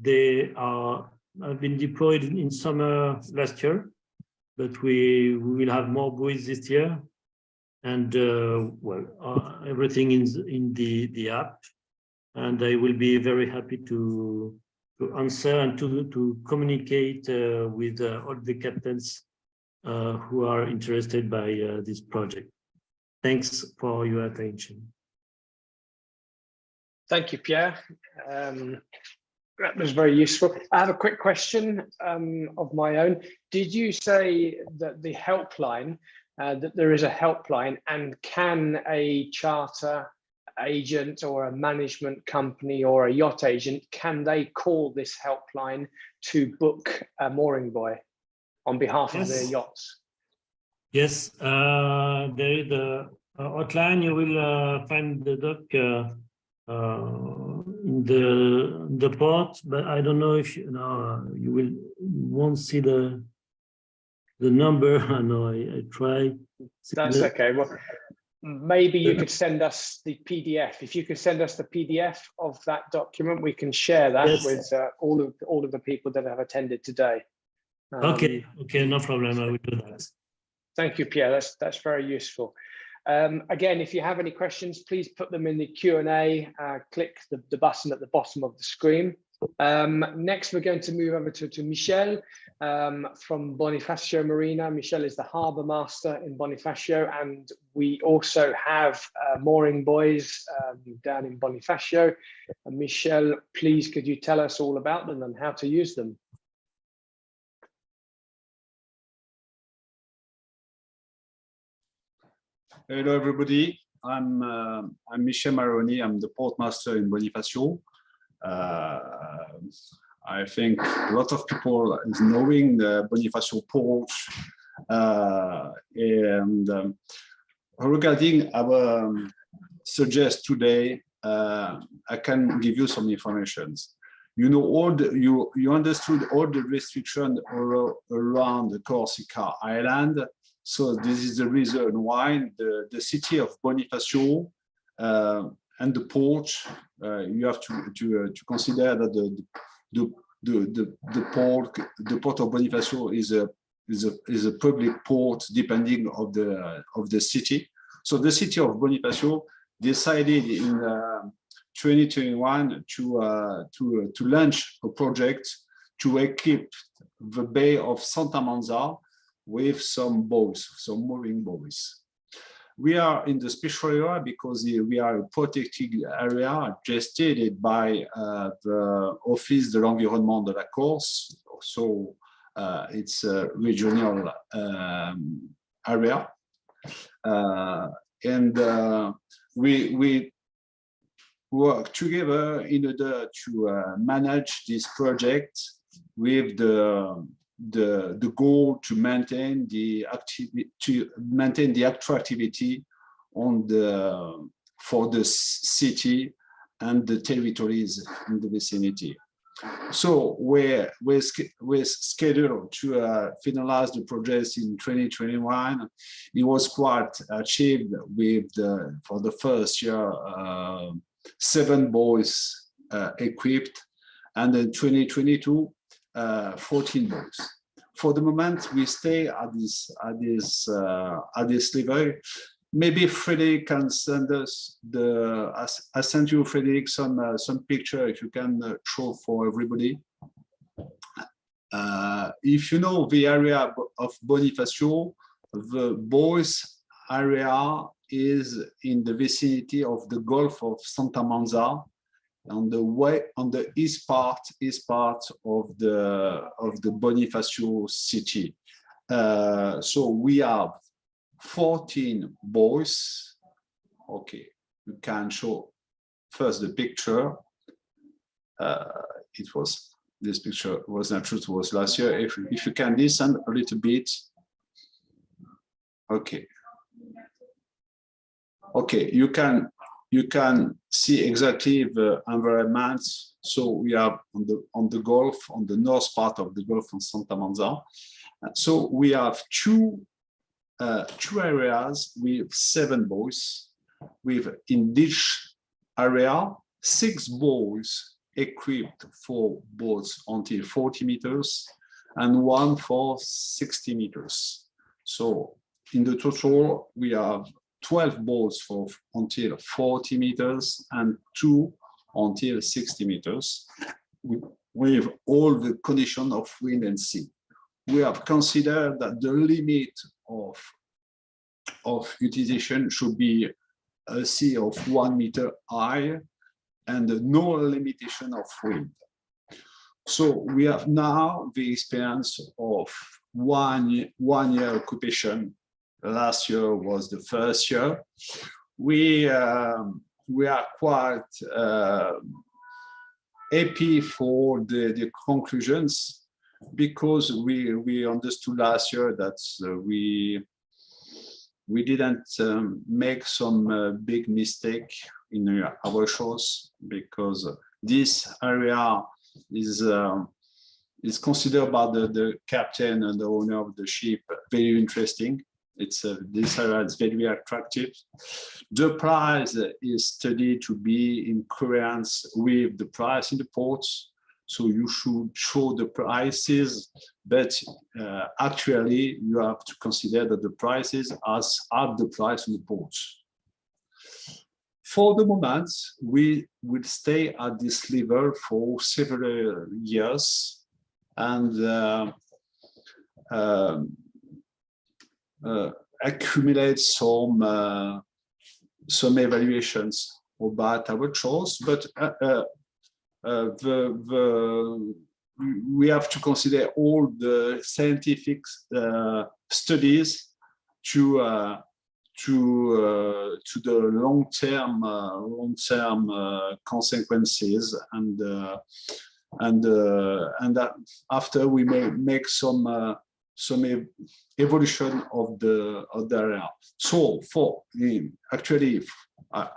They have been deployed in summer last year, but we will have more buoys this year. And everything is in the app, and I will be very happy to answer and to communicate with all the captains who are interested by this project. Thanks for your attention. Thank you, Pierre. That was very useful. I have a quick question of my own. Did you say that the helpline, that there is a helpline, and can a charter agent or a management company or a yacht agent, can they call this helpline to book a mooring buoy on behalf of their yachts? Yes, there is the hotline. You will find the dock in the port, but I don't know if you won't see the number. I know I try. That's okay. Well, maybe you could send us the PDF. If you could send us the PDF of that document, we can share that with all of the people that have attended today. Okay, no problem. I will do that. Thank you, Pierre. That's very useful. Again, if you have any questions, please put them in the Q&A. Click the button at the bottom of the screen. Next, we're going to move over to Michel from Bonifacio Marina. Michel is the harbour master in Bonifacio, and we also have mooring buoys down in Bonifacio. And Michel, please, could you tell us all about them and how to use them? Hello, everybody. I'm Michel Mallaroni. I'm the port master in Bonifacio. I think a lot of people is knowing the Bonifacio port. Regarding our suggest today, I can give you some information. You know, you understood all the restrictions around the Corsica island. So this is the reason why the city of Bonifacio and the port, you have to consider that the port of Bonifacio is a public port depending of the city. So the city of Bonifacio decided in 2021 to launch a project to equip the bay of Santa Manza with some buoys, some mooring buoys. We are in the special area because we are a protected area gestated by the Office de l'Environnement de la Corse. So it's a regional area. We work together in order to manage this project with the goal to maintain the attractivity for the city and the territories in the vicinity. So we're scheduled to finalize the project in 2021. It was quite achieved with for the first year 7 buoys equipped, and in 2022 14 buoys. For the moment, we stay at this level. Maybe Frederick can send us I sent you, Frederick, some picture if you can show for everybody. If you know the area of Bonifacio, the buoys area is in the vicinity of the Gulf of Santa Manza, on the east part of the Bonifacio city. So we have 14 buoys. Okay, you can show first the picture. This picture was not true, it was last year. If you can listen a little bit. Okay. Okay, you can see exactly the environment. So we are on the Gulf, on the north part of the Gulf of Santa Manza. So we have two areas with 7 buoys, with in each area 6 buoys equipped for boats until 40 meters and 1 for 60 meters. So in the total, we have 12 boats for until 40 meters and 2 until 60 meters, with all the conditions of wind and sea. We have considered that the limit of of utilization should be a sea of 1 meter high and no limitation of wind. So we have now the experience of one year occupation. Last year was the first year. We are quite happy for the conclusions, because we understood last year that we didn't make some big mistake in our shows, because this area is considered by the captain and the owner of the ship very interesting. It's this area is very attractive. The price is studied to be in coherence with the price in the ports, so you should show the prices, but actually you have to consider that the prices are the price in the ports. For the moment, we will stay at this level for several years, and accumulate some evaluations about our choice, but we have to consider all the scientific studies to the long-term consequences, and that after we may make some evolution of the area. So actually, I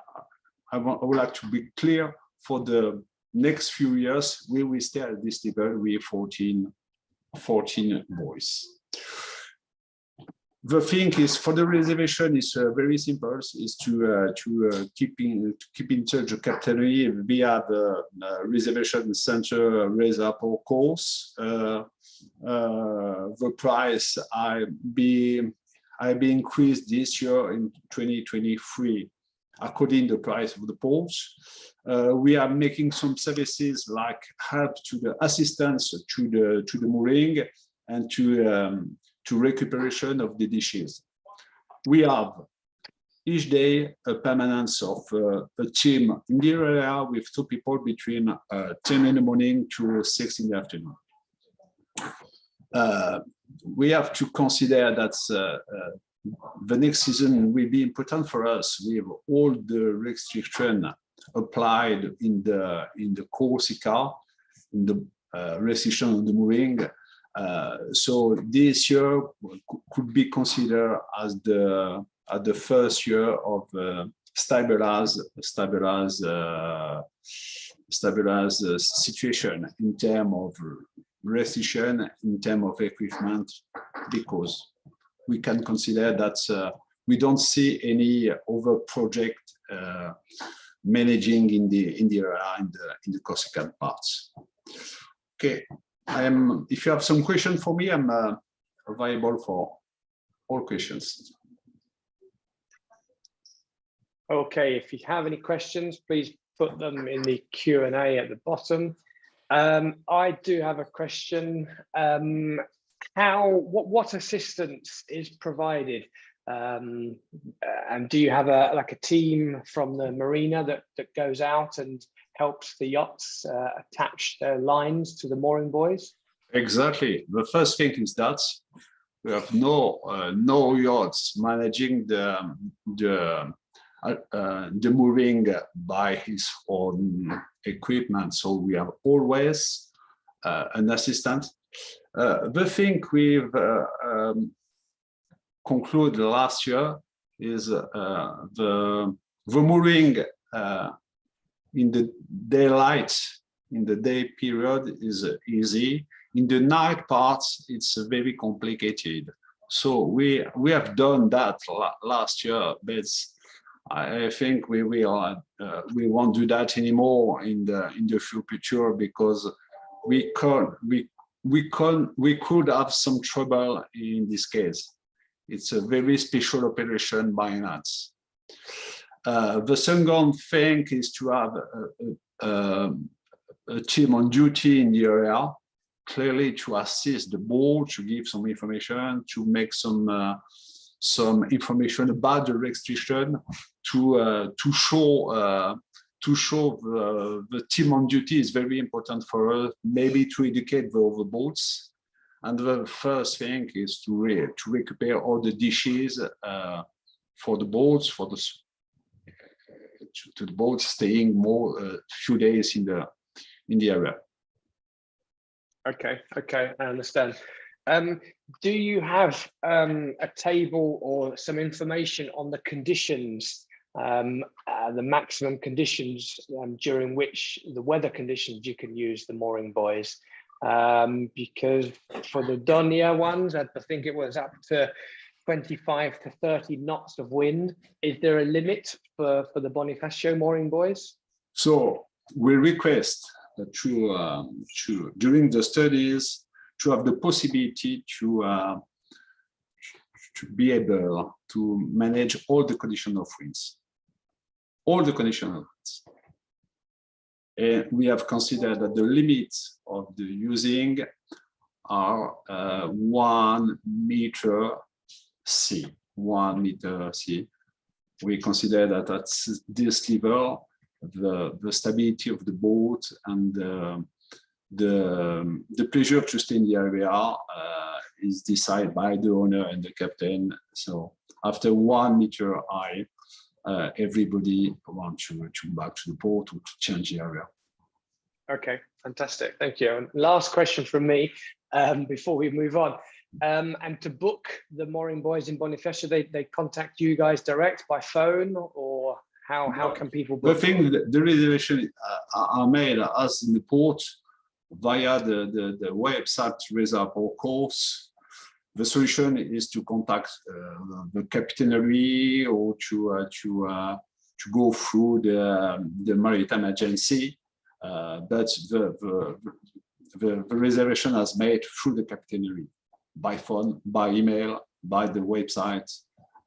would like to be clear, for the next few years we will stay at this level with 14 buoys. The thing is, for the reservation is very simple, is to keep in touch the captainry via the reservation center reservoir course. The price I be increased this year in 2023 according to the price of the ports. We are making some services like help to the assistance to the mooring and to recuperation of the dishes. We have each day a permanence of a team in the area with 2 people between 10 in the morning to 6 in the afternoon. We have to consider that the next season will be important for us. We have all the restriction applied in the Corsica, in the restriction on the mooring. So this year could be considered as the first year of stabilized situation in terms of restriction, in terms of equipment, because we can consider that we don't see any other project managing in the area in the Corsican parts. Okay. If you have some questions for me, I'm available for all questions. Okay, if you have any questions, please put them in the Q&A at the bottom. I do have a question. What assistance is provided? And do you have a team from the Marina that goes out and helps the yachts attach their lines to the mooring buoys? Exactly. The first thing is that we have no yachts managing the mooring by his own equipment. So we have always an assistant. The thing we've concluded last year is the mooring in the daylight, in the day period, is easy. In the night parts, it's very complicated. So we have done that last year, but I think we won't do that anymore in the future, because we could have some trouble in this case. It's a very special operation by NATS. The second thing is to have a team on duty in the area, clearly to assist the board, to give some information, to make some some information about the restriction to show the team on duty is very important for us, maybe to educate the other boats. And the first thing is to recuperate all the dishes for the boats, to the boats staying more few days in the area. Okay, I understand. Do you have a table or some information on the conditions, the maximum conditions during which the weather conditions you can use the mooring buoys? Because for the Donia ones, I think it was up to 25 to 30 knots of wind. Is there a limit for the Bonifacio mooring buoys? So we request that during the studies to have the possibility to be able to manage all the conditions of winds, And we have considered that the limits of the using are 1 meter C. 1 meter C. We consider that at this level, the stability of the boat and the pleasure to stay in the area is decided by the owner and the captain. So after 1 meter high, everybody wants to back to the port or to change the area. Okay, fantastic. Thank you. And last question from me before we move on. And to book the mooring buoys in Bonifacio, they contact you guys direct by phone, or how can people book? The thing, the reservation are made as in the port via the website reserve or course. The solution is to contact the captainry or to go through the maritime agency, but the reservation is made through the captainry by phone, by email, by the website,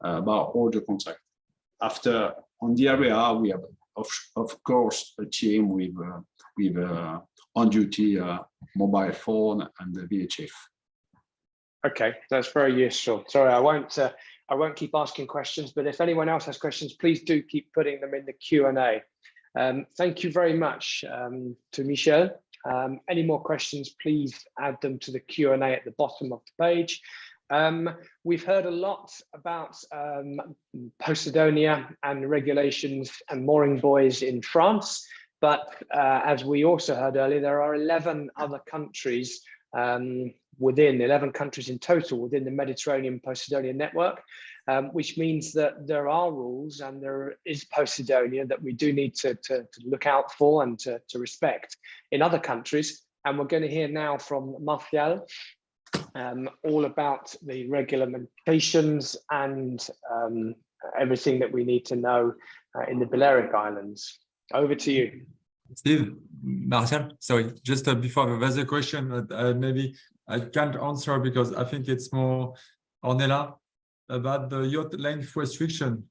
by all the contact. After on the area, we have of course a team with on duty mobile phone and the VHF. Okay, that's very useful. Sorry, I won't keep asking questions, but if anyone else has questions, please do keep putting them in the Q&A. Thank you very much to Michel. Any more questions, please add them to the Q&A at the bottom of the page. We've heard a lot about Posidonia and regulations and mooring buoys in France, but as we also heard earlier, there are 11 other countries 11 countries in total within the Mediterranean Posidonia Network, which means that there are rules and there is Posidonia that we do need to look out for and to respect in other countries. And we're going to hear now from Marcial all about the regulations and everything that we need to know in the Balearic Islands. Over to you. Steve, Marcial, sorry, just before there's a question that maybe I can't answer because I think it's more Ornella about the yacht length restriction.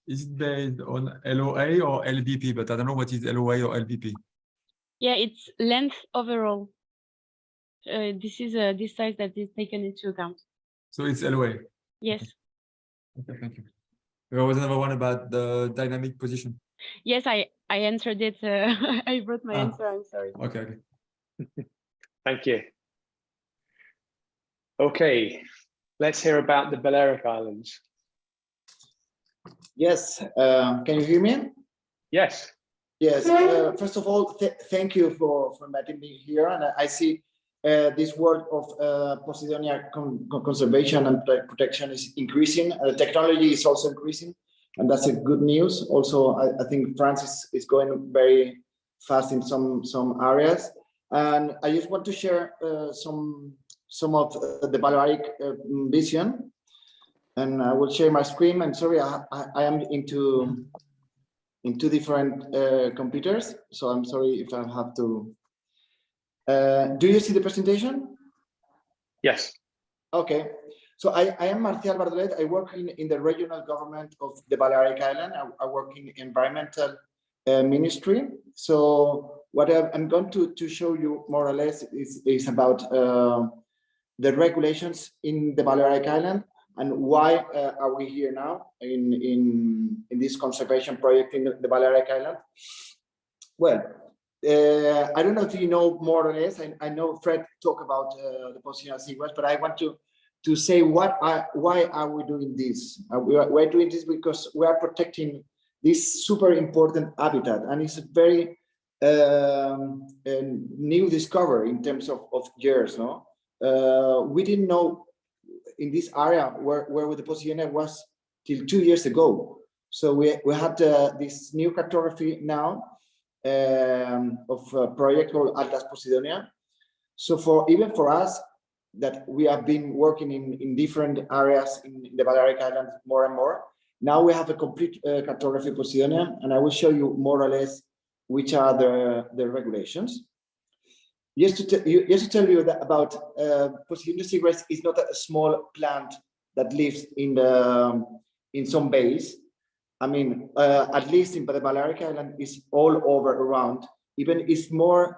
Is it based on LOA or LBP? But I don't know what is LOA or LBP. Yeah, it's length overall. This is this size that is taken into account. So it's LOA. Yes. Okay, thank you. There was another one about the dynamic position. Yes, I answered it. I wrote my answer. I'm sorry. Okay. Thank you. Okay, let's hear about the Balearic Islands. Yes, can you hear me? Yes. Yes, first of all, thank you for inviting me here. And I see this work of Posidonia conservation and protection is increasing. Technology is also increasing, and that's a good news. Also, I think France is going very fast in some areas. And I just want to share some of the Balearic vision, and I will share my screen. I'm sorry, I am in two different computers, so I'm sorry if I have to. Do you see the presentation? Yes. Okay, so I am Marcial Bardolet. I work in the regional government of the Balearic Island. I work in environmental ministry. So what I'm going to show you more or less is about the regulations in the Balearic Island And why are we here now in this conservation project in the Balearic Islands? Well, I don't know if you know more or less. I know Fred talked about the Posidonia seagrass, but I want to say why are we doing this? We're doing this because we are protecting this super important habitat, and it's a very new discovery in terms of years. No, we didn't know in this area where the Posidonia was till 2 years ago. So we had this new cartography now of a project called Atlas Posidonia. So even for us, that we have been working in different areas in the Balearic Islands more and more. Now we have a complete cartography of Posidonia, and I will show you more or less which are the regulations. Just to tell you that about Posidonia seagrass is not a small plant that lives in some bays. I mean, at least in the Balearic Island, is all over around. Even it's more,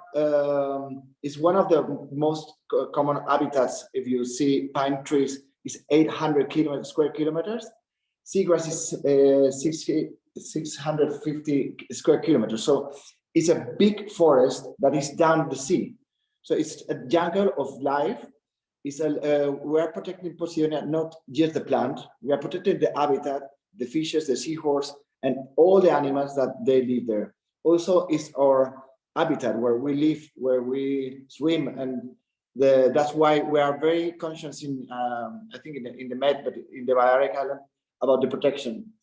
it's one of the most common habitats. If you see pine trees, is 800 square kilometers. Seagrass is 650 square kilometers. So it's a big forest that is down the sea. So it's a jungle of life. It's we are protecting Posidonia, not just the plant. We are protecting the habitat, the fishes, the seahorse, and all the animals that they live there. Also, it's our habitat where we live, where we swim, and that's why we are very conscious in, I think in the Med, but in the Balearic Island, about the protection.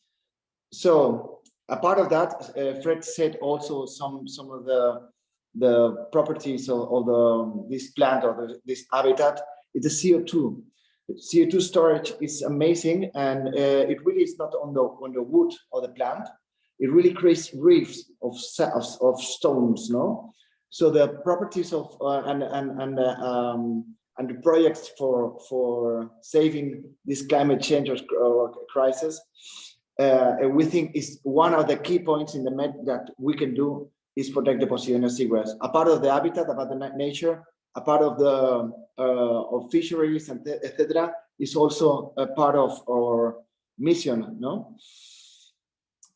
So a part of that, Fred said also some of the properties of this plant or this habitat is the CO2. CO2 storage is amazing, and it really is not on the wood or the plant. It really creates reefs of stones, no? So the properties of and the projects for saving this climate change or crisis, we think is one of the key points in the Med that we can do is protect the Posidonia seagrass. A part of the habitat, about the nature, a part of the of fisheries and etc. is also a part of our mission, no?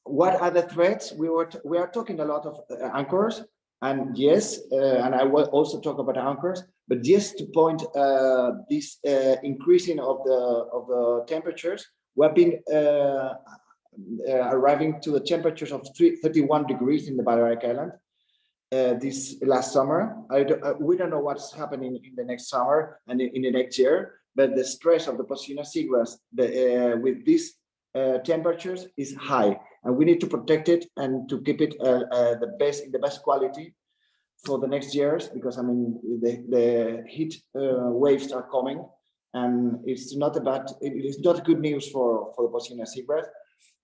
What are the threats? We are talking a lot of anchors, and yes, and I will also talk about anchors. But just to point this increasing of the temperatures, we have been arriving to the temperatures of 31 degrees in the Balearic Island this last summer. We don't know what's happening in the next summer and in the next year, but the stress of the Posidonia seagrass with these temperatures is high, and we need to protect it and to keep it in the best quality for the next years, because I mean the heat waves are coming, and it's not it is not good news for the Posidonia seagrass.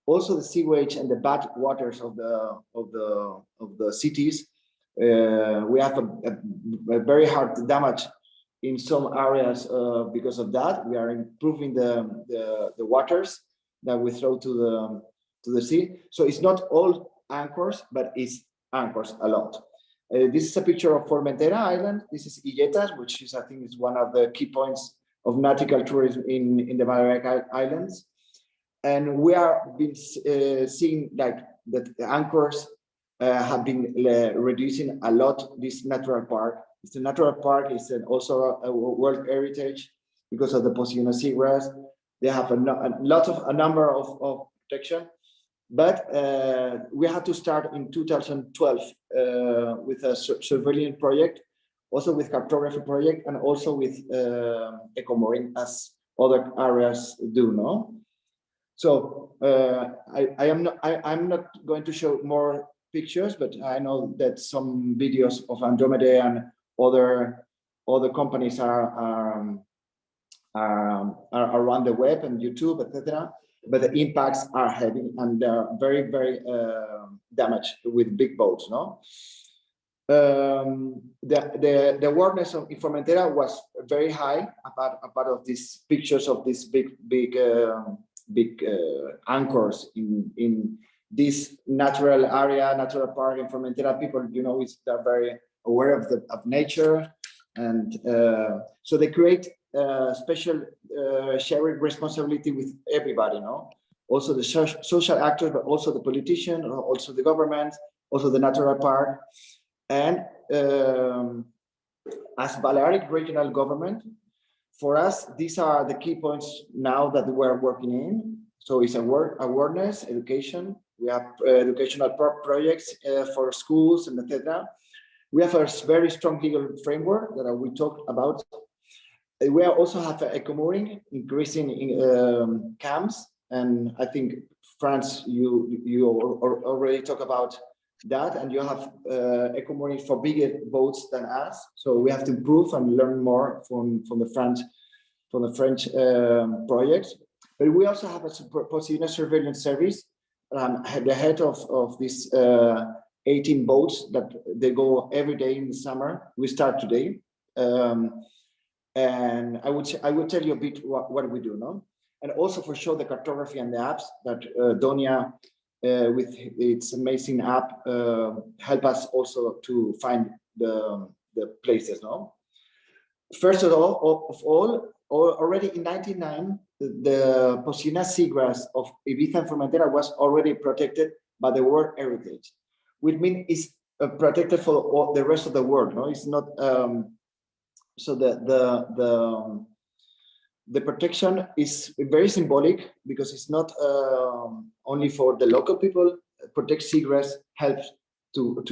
Also, the sewage and the bad waters of the cities. We have a very hard damage in some areas because of that. We are improving the waters that we throw to the sea. So it's not all anchors, but it's anchors a lot. This is a picture of Formentera Island. This is Illetas, which is, I think, is one of the key points of nautical tourism in the Balearic Islands. And we are been seeing like that the anchors have been reducing a lot this natural park. It's a natural park. It's also a World Heritage because of the Posidonia seagrass. They have a number of protection, but we had to start in 2012 with a surveillance project, also with cartography project, and also with eco-mooring, as other areas do. No, so I'm not going to show more pictures, but I know that some videos of Andromeda and other companies are around the web and YouTube, etc. But the impacts are heavy, and they're very, very damaged with big boats. No, the awareness of Formentera was very high about of these pictures of these big anchors in this natural area, natural park in Formentera. People, you know, they're very aware of nature, and so they create special sharing responsibility with everybody, no? Also the social actors, but also the politician, also the government, also the natural park. And as Balearic regional government, for us, these are the key points now that we're working in. So it's awareness, education. We have educational projects for schools and etc. We have a very strong legal framework that we talked about. We also have eco-mooring, increasing in camps. And I think, France, you already talk about that, and you have eco-mooring for bigger boats than us. So we have to improve and learn more from the French projects. But we also have a Posidonia surveillance service. The head of this 18 boats that they go every day in the summer. We start today, and I would tell you a bit what we do, no? And also for sure the cartography and the apps that DONIA with its amazing app help us also to find the places, no? First of all, already in 1999, the Posidonia seagrass of Ibiza and Formentera was already protected by the World Heritage, which means it's protected for all the rest of the world. No, it's not. So the protection is very symbolic because it's not only for the local people. Protect seagrass helps to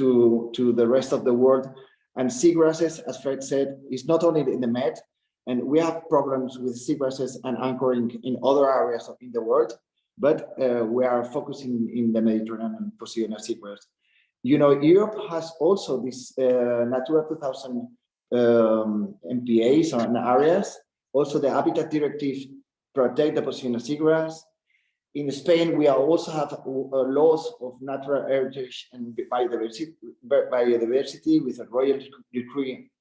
the rest of the world. And seagrasses, as Fred said, is not only in the Med, and we have problems with seagrasses and anchoring in other areas in the world, but we are focusing in the Mediterranean Posidonia seagrass. You know, Europe has also this Natura 2000 MPAs and areas. Also, the Habitat Directive protect the Posidonia seagrass. In Spain, we also have laws of natural heritage and biodiversity with a royal decree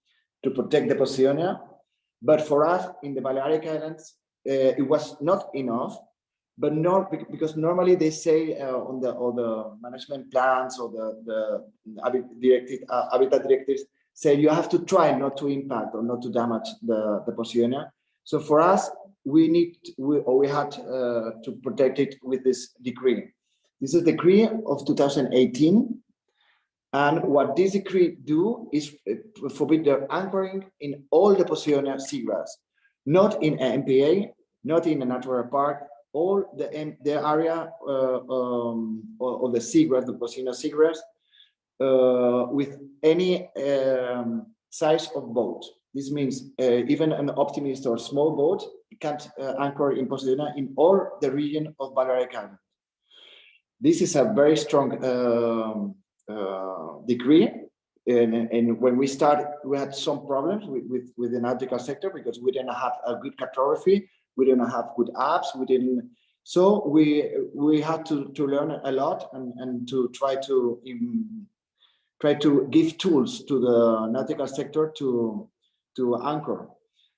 to protect the Posidonia. But for us in the Balearic Islands, it was not enough. But not because normally they say on the management plans or the habitat directives say you have to try not to impact or not to damage the Posidonia. So for us, we had to protect it with this decree. This is a decree of 2018. And what this decree do is forbid the anchoring in all the Posidonia seagrass, not in an MPA, not in a natural park, all the area of the seagrass, the Posidonia seagrass, with any size of boat. This means even an optimist or small boat can't anchor in Posidonia in all the region of Balearic Islands. This is a very strong decree, and when we started, we had some problems with the nautical sector because we didn't have a good cartography, we didn't have good apps, so we had to learn a lot and to try to give tools to the nautical sector to anchor.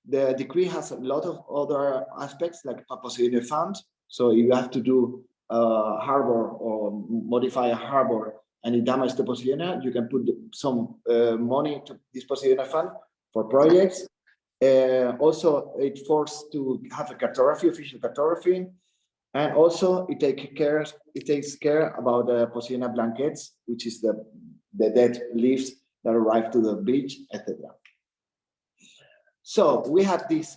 The decree has a lot of other aspects like a Posidonia fund. So you have to do a harbor or modify a harbor and it damages the Posidonia, you can put some money to this Posidonia fund for projects. Also, it forced to have a cartography, official cartography, and also it takes care about the Posidonia blankets, which is the dead leaves that arrive to the beach, etc. So we had this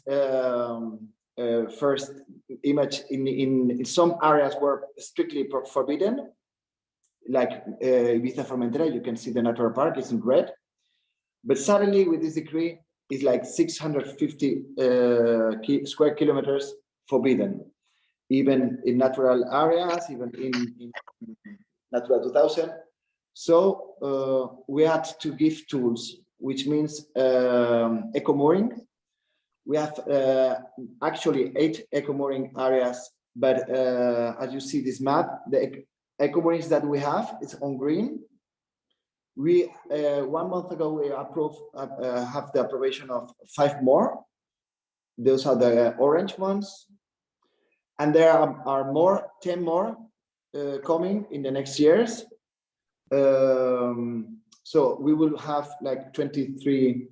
first image in some areas were strictly forbidden, like Ibiza Formentera. You can see the natural park is in red, but suddenly with this decree, it's like 650 square kilometers forbidden, even in natural areas, even in Natura 2000. So we had to give tools, which means eco-mooring. We have actually 8 eco-mooring areas, but as you see this map, the eco-moorings that we have is on green. We 1 month ago we have the approbation of 5 more. Those are the orange ones, and there are more, 10 more coming in the next years. So we will have like 23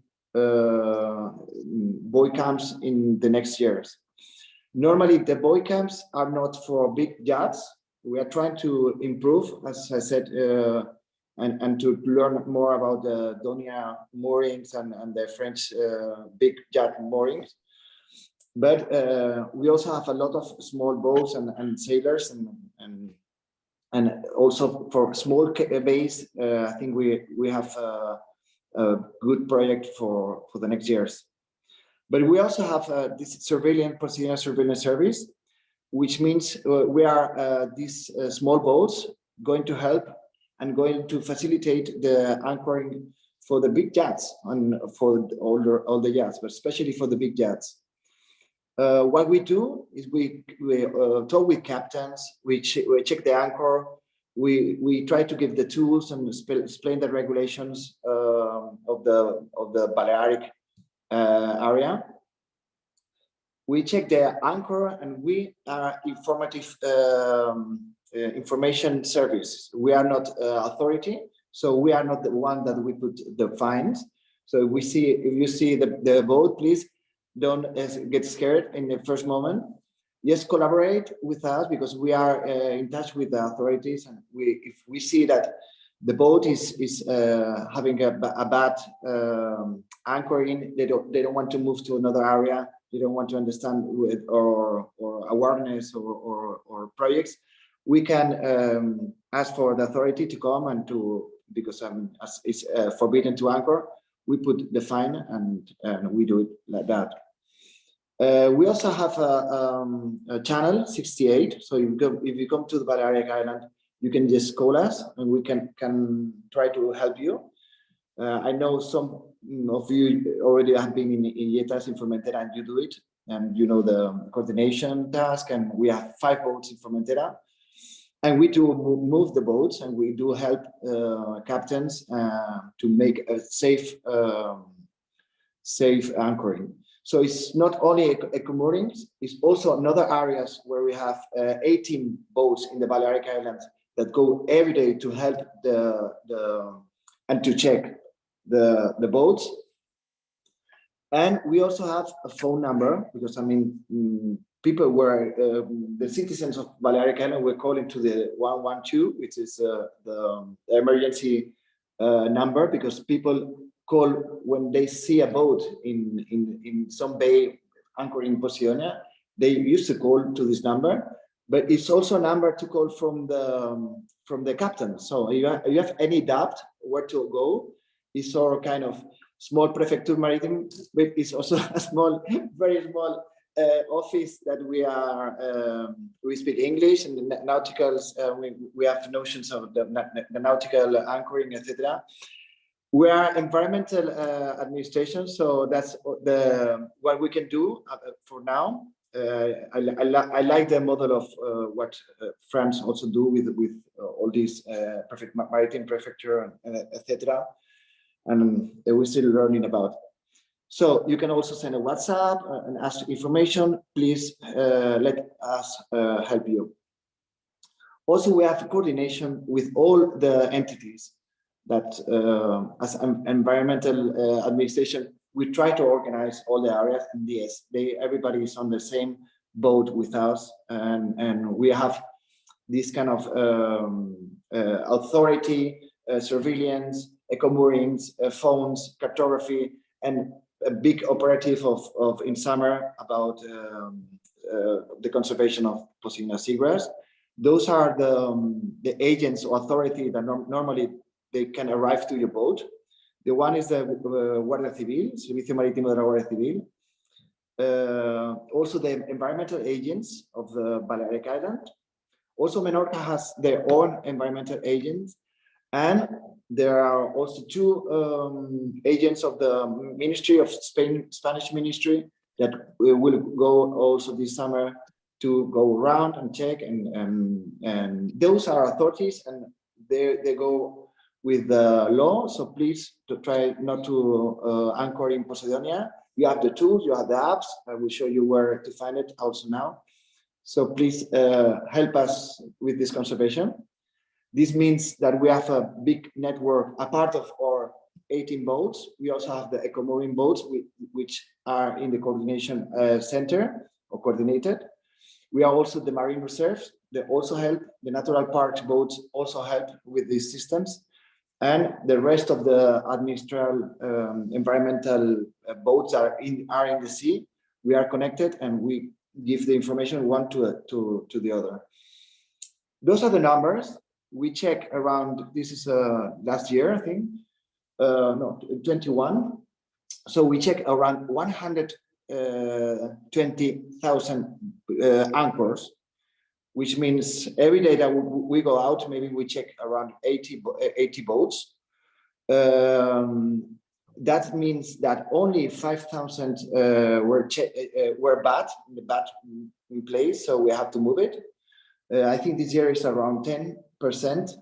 buoy camps in the next years. Normally, the buoy camps are not for big yachts. We are trying to improve, as I said, and to learn more about the DONIA moorings and the French big yacht moorings. But we also have a lot of small boats and sailors and also for small bays. I think we have a good project for the next years. But we also have this Posidonia surveillance service, which means we are these small boats going to help and going to facilitate the anchoring for the big yachts and for all the yachts, but especially for the big yachts. What we do is we talk with captains, we check the anchor, we try to give the tools and explain the regulations of the Balearic area. We check the anchor, and we are informative information service. We are not authority, so we are not the one that we put the fines. So if you see the boat, please don't get scared in the first moment. Just collaborate with us, because we are in touch with the authorities, and if we see that the boat is having a bad anchoring, they don't want to move to another area, they don't want to understand with or awareness or projects, we can ask for the authority to come and to, because as it's forbidden to anchor, we put the fine and we do it like that. We also have a channel 68. So if you come to the Balearic Island, you can just call us and we can try to help you. I know some of you already have been in IETAS in Formentera, and you do it, and you know the coordination task, and we have 5 boats in Formentera, and we do move the boats, and we do help captains to make a safe anchoring. So it's not only eco moorings, it's also another areas where we have 18 boats in the Balearic Islands that go every day to help and to check the boats. And we also have a phone number, because I mean, people were the citizens of Balearic Island were calling to the 112, which is the emergency number, because people call when they see a boat in some bay anchoring Posidonia. They used to call to this number, but it's also a number to call from the captain. So if you have any doubt where to go, it's our kind of small prefecture maritime, but it's also a small, very small office that we speak English, and the nauticals, we have notions of the nautical anchoring, etc. We are environmental administration, so that's what we can do for now. I like the model of what France also do with all these maritime prefecture, etc. And we're still learning about. So you can also send a WhatsApp and ask information. Please let us help you. Also, we have coordination with all the entities that, as an environmental administration, we try to organize all the areas, and yes, everybody is on the same boat with us, and we have this kind of authority, surveillance, eco moorings, phones, cartography, and a big operative of in summer about the conservation of Posidonia seagrass. Those are the agents or authority that normally they can arrive to your boat. The one is the Guardia Civil, Servicio Marítimo de la Guardia Civil. Also the environmental agents of the Balearic Island. Also Menorca has their own environmental agents, and there are also 2 agents of the Ministry of Spanish Ministry that will go also this summer to go around and check, and those are authorities, and they go with the law. So please to try not to anchor in Posidonia. You have the tools, you have the apps. I will show you where to find it also now. So please help us with this conservation. This means that we have a big network, a part of our 18 boats. We also have the eco-marine boats, which are in the coordination center or coordinated. We are also the marine reserves. They also help. The natural parks boats also help with these systems. And the rest of the administrative environmental boats are in the sea. We are connected and we give the information one to the other. Those are the numbers. We check around, this is last year, I think, no, 21. So we check around 120,000 anchors, which means every day that we go out, maybe we check around 80 boats. That means that only 5,000 were bad in place, so we have to move it. I think this year is around 10%,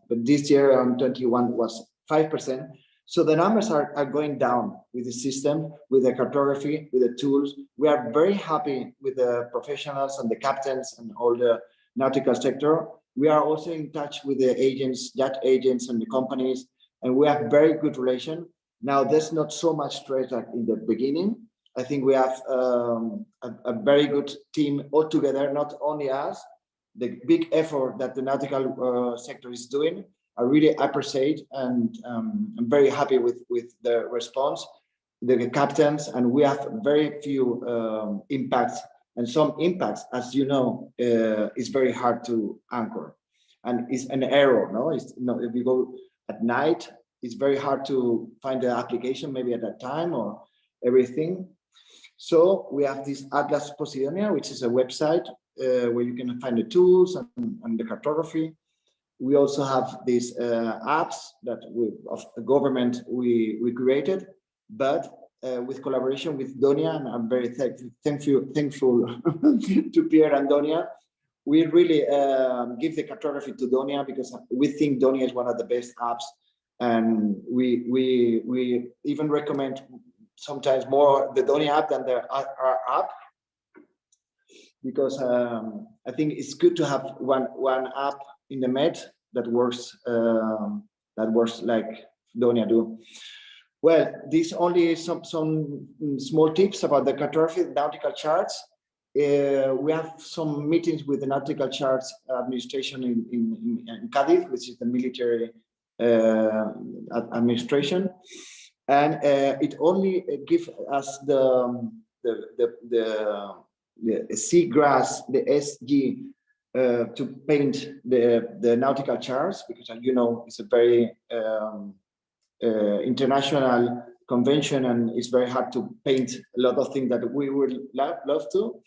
but this year around 21 was 5%. So the numbers are going down with the system, with the cartography, with the tools. We are very happy with the professionals and the captains and all the nautical sector. We are also in touch with the agents, yacht agents and the companies, and we have very good relation. Now, there's not so much stress like in the beginning. I think we have a very good team all together, not only us. The big effort that the nautical sector is doing, I really appreciate, and I'm very happy with the response, the captains, and we have very few impacts, and some impacts, as you know, is very hard to anchor, and it's an error. No, it's no. If you go at night, it's very hard to find the application, maybe at that time or everything. So we have this Atlas Posidonia, which is a website where you can find the tools and the cartography. We also have these apps that of the government we created, but with collaboration with DONIA, and I'm very thankful to Pierre and DONIA. We really give the cartography to DONIA because we think DONIA is one of the best apps, and we even recommend sometimes more the DONIA app than our app, because I think it's good to have one app in the Med that works like DONIA do. Well, these only some small tips about the cartography, nautical charts. We have some meetings with the nautical charts administration in Cadiz, which is the military administration, and it only gives us the seagrass, the SG, to paint the nautical charts, because you know it's a very international convention, and it's very hard to paint a lot of things that we would love to.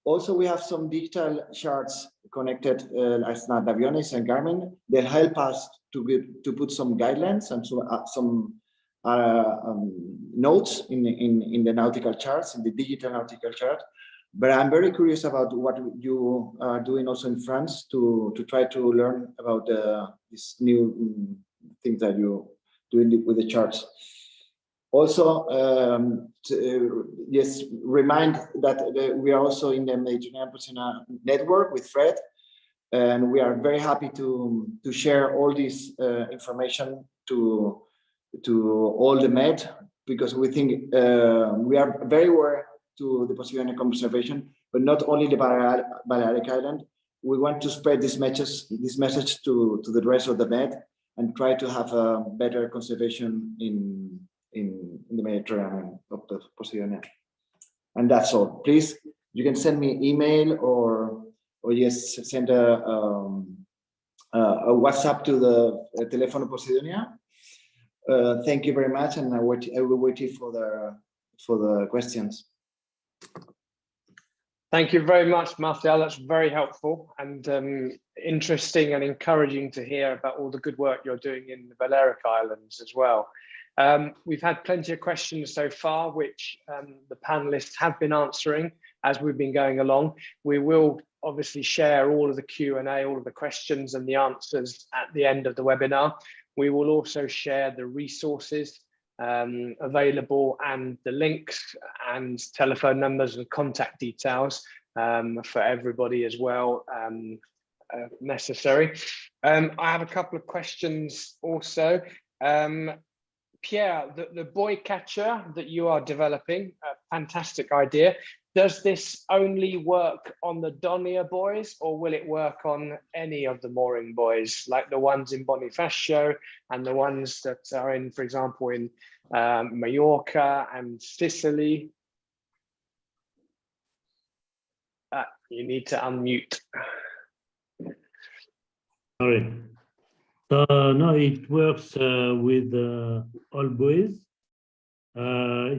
Also, we have some digital charts connected as Naviones and Garmin. They help us to put some guidelines and some notes in the nautical charts, in the digital nautical chart. But I'm very curious about what you are doing also in France to try to learn about this new things that you doing with the charts. Also, yes, remind that we are also in the Mediterranean Posidonia Network with Fred, and we are very happy to share all this information to all the Med, because we think we are very aware to the Posidonia conservation, but not only the Balearic Island. We want to spread this message to the rest of the Med and try to have a better conservation in the Mediterranean of the Posidonia. And that's all. Please, you can send me email or yes, send a WhatsApp to the Telefono Posidonia. Thank you very much, and I will wait for the questions. Thank you very much, Marcial. That's very helpful and interesting and encouraging to hear about all the good work you're doing in the Balearic Islands as well. We've had plenty of questions so far, which the panelists have been answering as we've been going along. We will obviously share all of the Q&A, all of the questions and the answers at the end of the webinar. We will also share the resources available and the links and telephone numbers and contact details for everybody as well, necessary. I have a couple of questions also. Pierre, the buoy catcher that you are developing, a fantastic idea. Does this only work on the DONIA buoys, or will it work on any of the mooring buoys, like the ones in Bonifacio and the ones that are in, for example, in Mallorca and Sicily? You need to unmute. Sorry. So no, it works with all buoys.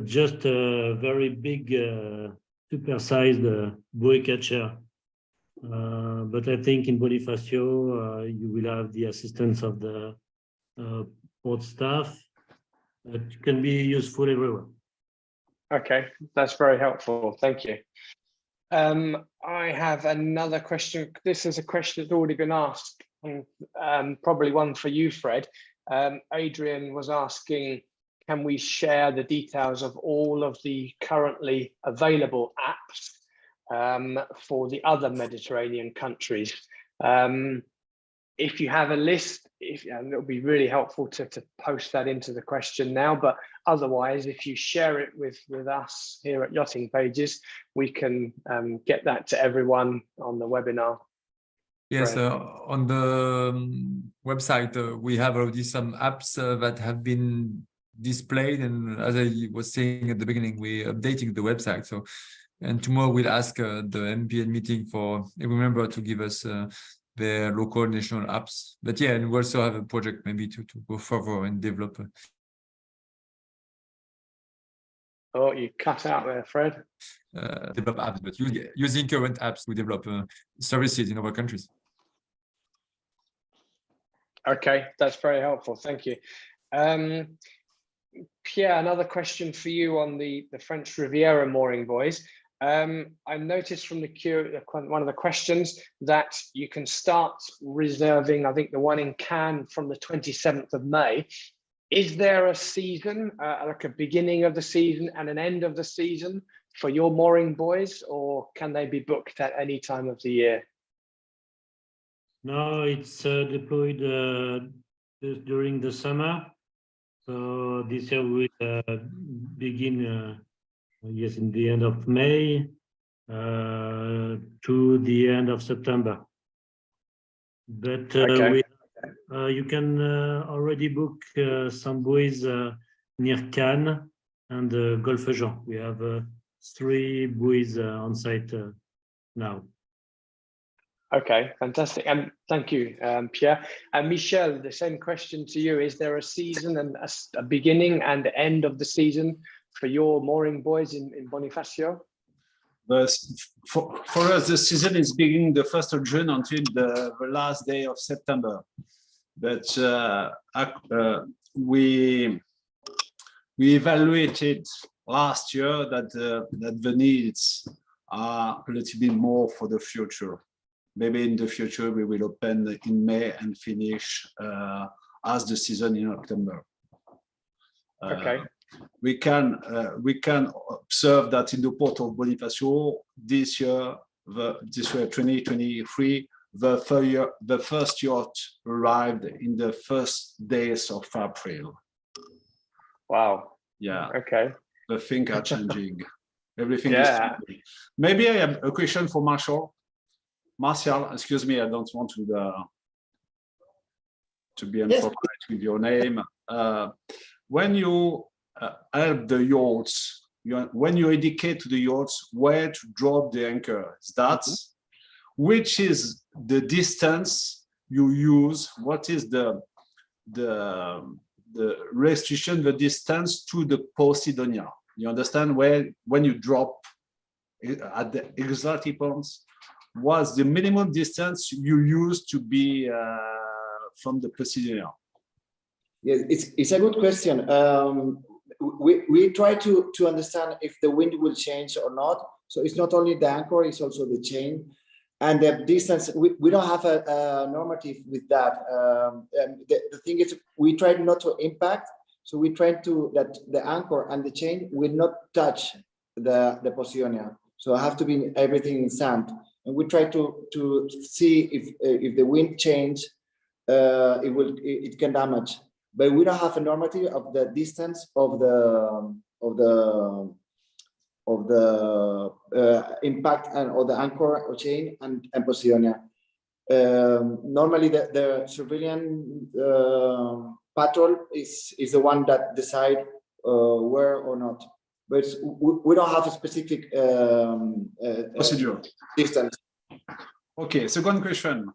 Just a very big, super-sized buoy catcher. But I think in Bonifacio, you will have the assistance of the port staff. It can be useful everywhere. Okay, that's very helpful. Thank you. I have another question. This is a question that's already been asked, and probably one for you, Fred. Adrian was asking, can we share the details of all of the currently available apps for the other Mediterranean countries? If you have a list, it'll be really helpful to post that into the question now, but otherwise, if you share it with us here at Yachting Pages, we can get that to everyone on the webinar. Yes, on the website, we have already some apps that have been displayed, and as I was saying at the beginning, we're updating the website. So, and tomorrow we'll ask the MPN meeting for every member to give us their local national apps. But yeah, and we also have a project maybe to go further and develop. Oh, you cut out there, Fred. Develop apps, but using current apps to develop services in other countries. Okay, that's very helpful. Thank you. Pierre, another question for you on the French Riviera mooring buoys. I noticed from one of the questions that you can start reserving, I think the one in Cannes from the 27th of May. Is there a season, like a beginning of the season and an end of the season for your mooring buoys, or can they be booked at any time of the year? No, it's deployed during the summer. So this year we begin, yes, in the end of May to the end of September. But Okay. you can already book some buoys near Cannes and Golfe Jean. We have 3 buoys on site now. Okay, fantastic. And thank you, Pierre. And Michel, the same question to you. Is there a season and a beginning and end of the season for your mooring buoys in Bonifacio? For us, the season is beginning the 1st of June until the last day of September. But we evaluated last year that the needs are a little bit more for the future. Maybe in the future we will open in May and finish as the season in October. Okay. We can observe that in the port of Bonifacio this year 2023, the first yacht arrived in the first days of April. Wow. Yeah. Okay. The things are changing. Everything is changing. Maybe I have a question for Marcial. Marcial, excuse me, I don't want to be inappropriate with your name. When you help the yachts, when you indicate to the yachts where to drop the anchor, that's which is the distance you use? What is the restriction, the distance to the Posidonia? You understand when you drop at the exotic points, what's the minimum distance you use to be from the Posidonia? Yeah, it's a good question. We try to understand if the wind will change or not. So it's not only the anchor, it's also the chain. And the distance, we don't have a normative with that. The thing is, we try not to impact. So we try to that the anchor and the chain will not touch the Posidonia. So I have to be everything in sand. And we try to see if the wind change, it can damage but we don't have a normative of the distance of the impact and or the anchor or chain and Posidonia. Normally, the surveillance patrol is the one that decide where or not, but we don't have a specific procedure distance. Okay, second question.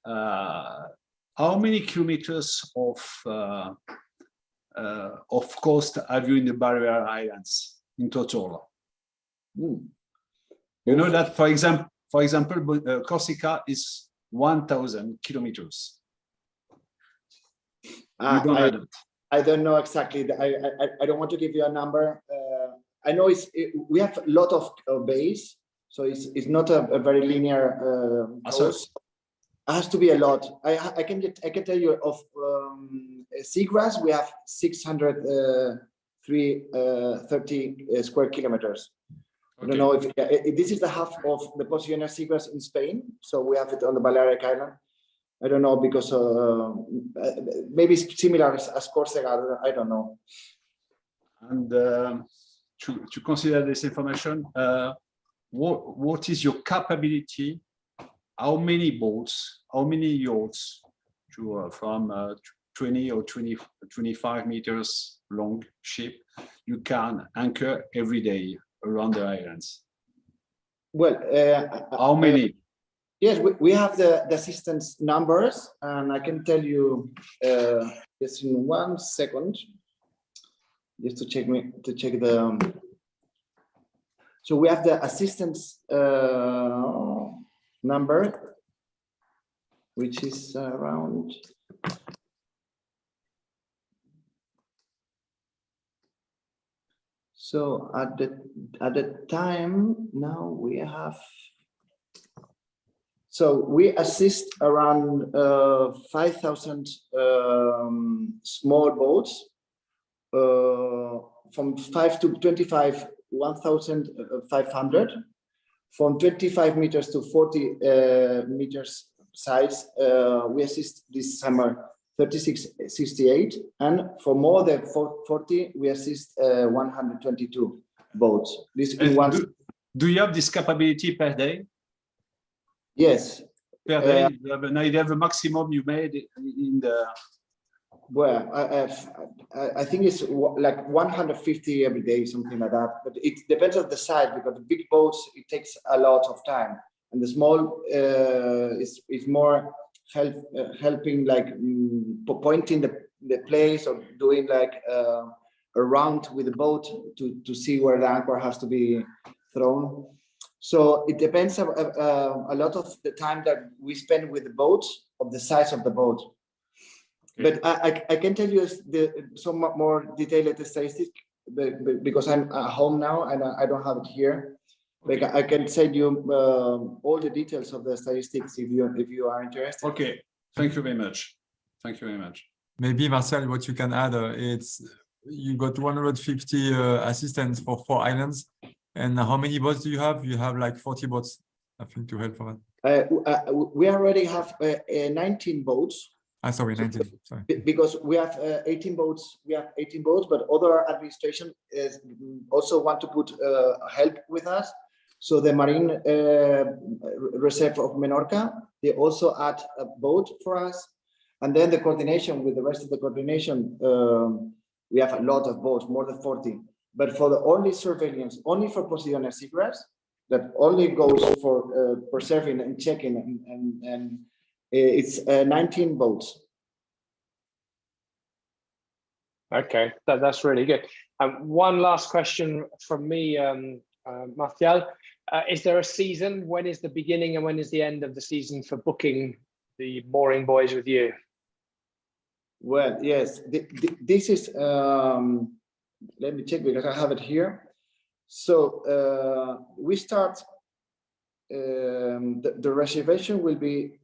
How many kilometers of coast have you in the Balearic Islands in total? You know that, for example, Corsica is 1,000 kilometers. I don't know exactly. I don't want to give you a number. I know we have a lot of bays, so it's not a very linear coast. It has to be a lot. I can tell you of seagrass we have 630 square kilometers. Okay. I don't know if this is the half of the Posidonia seagrass in Spain, so we have it on the Balearic Island. I don't know because maybe it's similar as Corsica. I don't know. And to consider this information, what is your capability? How many boats, how many yachts from 20 or 25 meters long ship you can anchor every day around the islands? Well, how many? Yes, we have the assistance numbers, and I can tell you just in 1 second, just to check the. So we have the assistance number, which is around. So at the time now we have. So we assist around 5,000 small boats, from 5 to 25, 1,500. From 25 meters to 40 meters size, we assist this summer 3668, and for more than 40, we assist 122 boats. This in one. Do you have this capability per day? Yes. Per day, you have a maximum you made in the. Well, I think it's like 150 every day, something like that. But it depends on the size, because the big boats, it takes a lot of time, and the small is more helping, like pointing the place, or doing like a round with the boat to see where the anchor has to be thrown. So it depends a lot of the time that we spend with the boats, of the size of the boat. But I can tell you some more detailed statistics, because I'm at home now and I don't have it here. Okay. Like I can send you all the details of the statistics if you are interested. Okay, thank you very much. Thank you very much. Maybe Marcial, what you can add, it's you got 150 assistants for 4 islands. And how many boats do you have? You have like 40 boats, I think, to help for that. We already have 19 boats. Sorry, 19. Sorry. Because we have 18 boats. We have 18 boats, but other administration also want to put help with us. So the Marine Reserve of Menorca, they also add a boat for us. And then the coordination with the rest of the coordination, we have a lot of boats, more than 40. But for the only surveillance, only for Posidonia seagrass, that only goes for preserving and checking, and it's 19 boats. Okay, that's really good. One last question from me, Marcial. Is there a season? When is the beginning and when is the end of the season for booking the mooring buoys with you? Well, yes, this is, let me check because I have it here. So we start, the reservation will be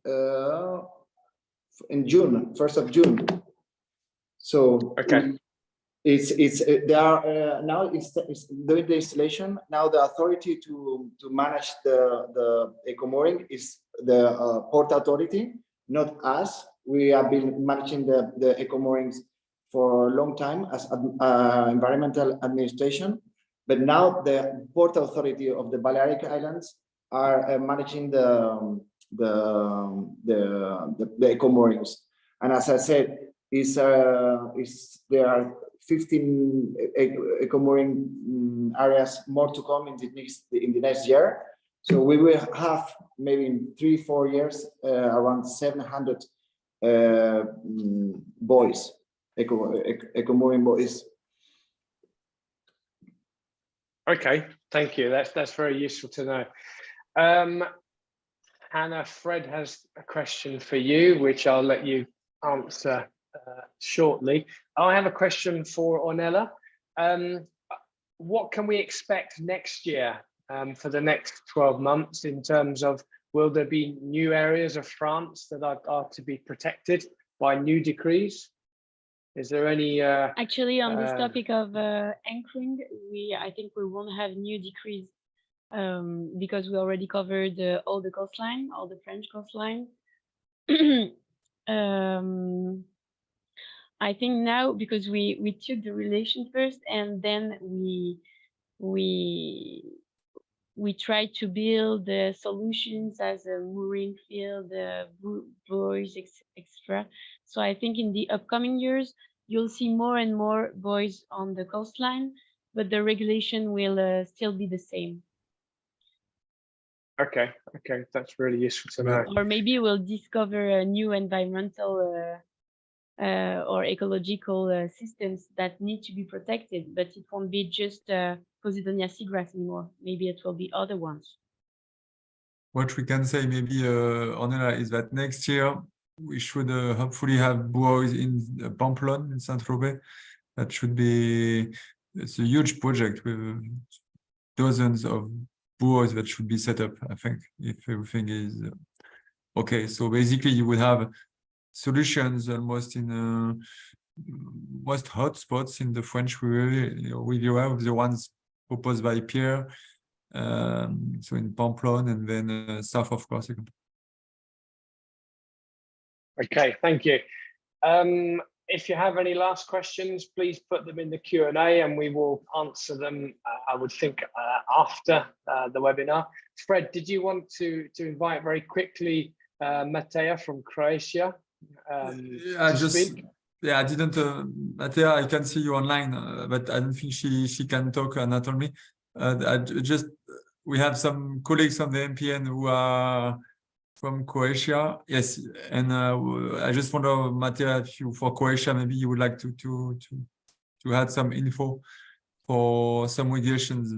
in June, 1st of June. So okay, they are now it's doing the installation. Now the authority to manage the eco mooring is the port authority, not us. We have been managing the eco moorings for a long time as environmental administration, but now the Port Authority of the Balearic Islands are managing the eco moorings. And as I said, there are 15 eco mooring areas more to come in the next year. So we will have maybe in 3-4 years around 700 buoys, eco mooring buoys. Okay, thank you. That's very useful to know. Hannah, Fred has a question for you, which I'll let you answer shortly. I have a question for Ornella. What can we expect next year for the next 12 months in terms of, will there be new areas of France that are to be protected by new decrees? Is there any actually on this topic of anchoring, I think we won't have new decrees because we already covered all the coastline, all the French coastline. I think now, because we took the relation first, and then we tried to build the solutions as a mooring field, buoys, etc. So I think in the upcoming years, you'll see more and more buoys on the coastline, but the regulation will still be the same. Okay, that's really useful to know. Or maybe we'll discover a new environmental or ecological systems that need to be protected, but it won't be just Posidonia seagrass anymore. Maybe it will be other ones. What we can say maybe, Ornella, is that next year we should hopefully have buoys in Pamplona in Saint-Tropez. That should be, it's a huge project with dozens of buoys that should be set up, I think, if everything is okay. So basically you would have solutions almost in most hotspots in the French Riviera, the ones proposed by Pierre, so in Pamplona and then south of Corsica. Okay, thank you. If you have any last questions, please put them in the Q&A and we will answer them, I would think, after the webinar. Fred, did you want to invite very quickly Matea from Croatia? I didn't, Matea, I can see you online, but I don't think she can talk anatomy. We have some colleagues on the MPN who are from Croatia, yes, and I just wonder, Matea, if you, for Croatia, maybe you would like to add some info for some regulations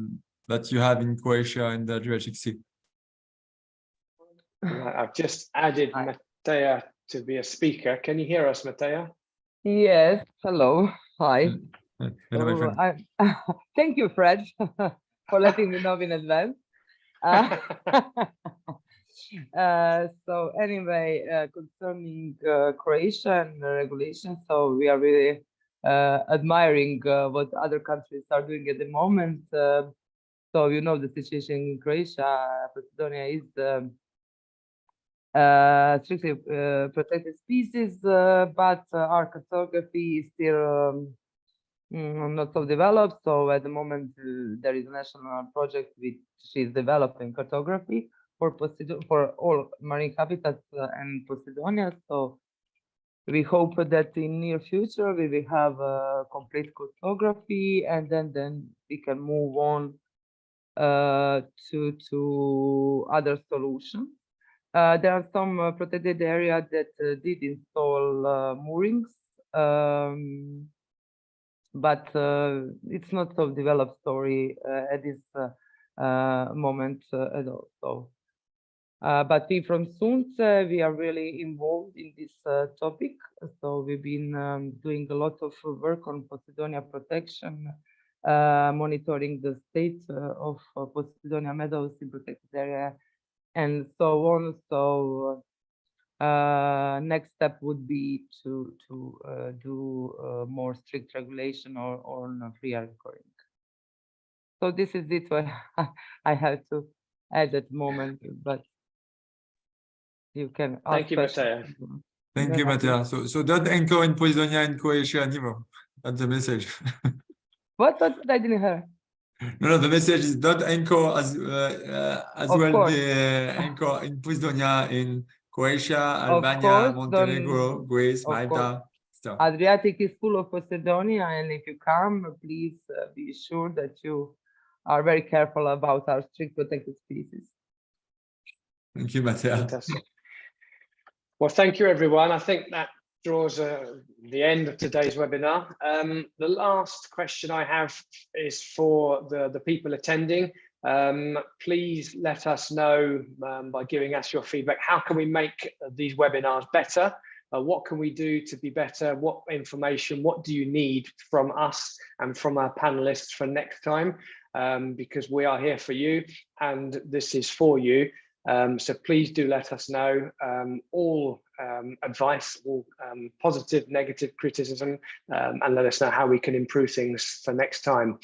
that you have in Croatia and the Adriatic Sea. I've just added Matea to be a speaker. Can you hear us, Matea? Yes. Hello. Hi. Hello, my friend. Thank you, Fred, for letting me know in advance. So anyway, concerning Croatian regulations, so we are really admiring what other countries are doing at the moment. So you know the situation in Croatia, Posidonia is strictly protected species, but our cartography is still not so developed. So at the moment, there is a national project which is developing cartography for all marine habitats and Posidonia. So we hope that in near future we will have a complete cartography, and then we can move on to other solutions. There are some protected areas that did install moorings, but it's not so developed story at this moment at all. So, but we from SUNT, we are really involved in this topic. So we've been doing a lot of work on Posidonia protection, monitoring the state of Posidonia meadows in protected area, and so on. So next step would be to do more strict regulation or free anchoring. So this is it what I have to add at the moment, but you can ask. Thank you, Matea. Thank you, Mattia. So don't anchor in Posidonia and Croatia anymore. That's the message. What I didn't hear. No, the message is don't anchor as Of well course. the anchor in Posidonia in Croatia, Of Albania, course, Montenegro, Greece, of Malta. Stuff. Adriatic is full of Posidonia, and if you come, please be sure that you are very careful about our strict protected species. Thank you, Mattia. Fantastic. Well, thank you, everyone. I think that draws the end of today's webinar. The last question I have is for the people attending. Please let us know by giving us your feedback. How can we make these webinars better? What can we do to be better? What information, what do you need from us and from our panelists for next time? Because we are here for you and this is for you. So please do let us know all advice, all positive, negative criticism, and let us know how we can improve things for next time.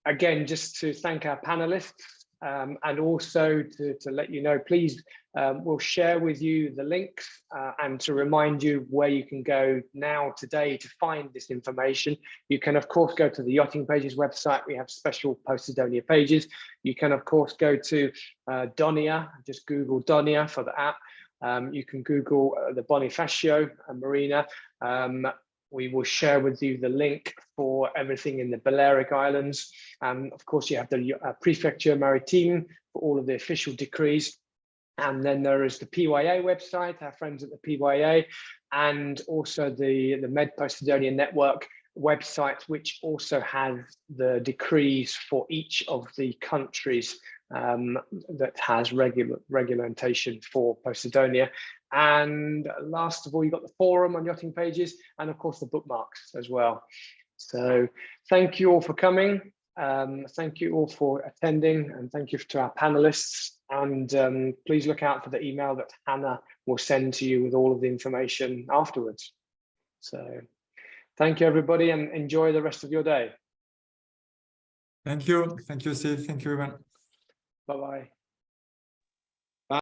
Again, just to thank our panelists and also to let you know, please, we'll share with you the links and to remind you where you can go now today to find this information. You can, of course, go to the Yachting Pages website. We have special Posidonia pages. You can, of course, go to DONIA, just Google DONIA for the app. You can Google the Bonifacio and Marina. We will share with you the link for everything in the Balearic Islands. Of course, you have the Préfecture maritime for all of the official decrees. And then there is the PYA website, our friends at the PYA, and also the Med Posidonia Network website, which also has the decrees for each of the countries that has regulation for Posidonia. And last of all, you've got the forum on Yachting Pages, and of course the bookmarks as well. So thank you all for coming. Thank you all for attending, and thank you to our panelists. And please look out for the email that Hannah will send to you with all of the information afterwards. So thank you, everybody, and enjoy the rest of your day. Thank you. Thank you, Steve. Thank you, everyone. Bye-bye.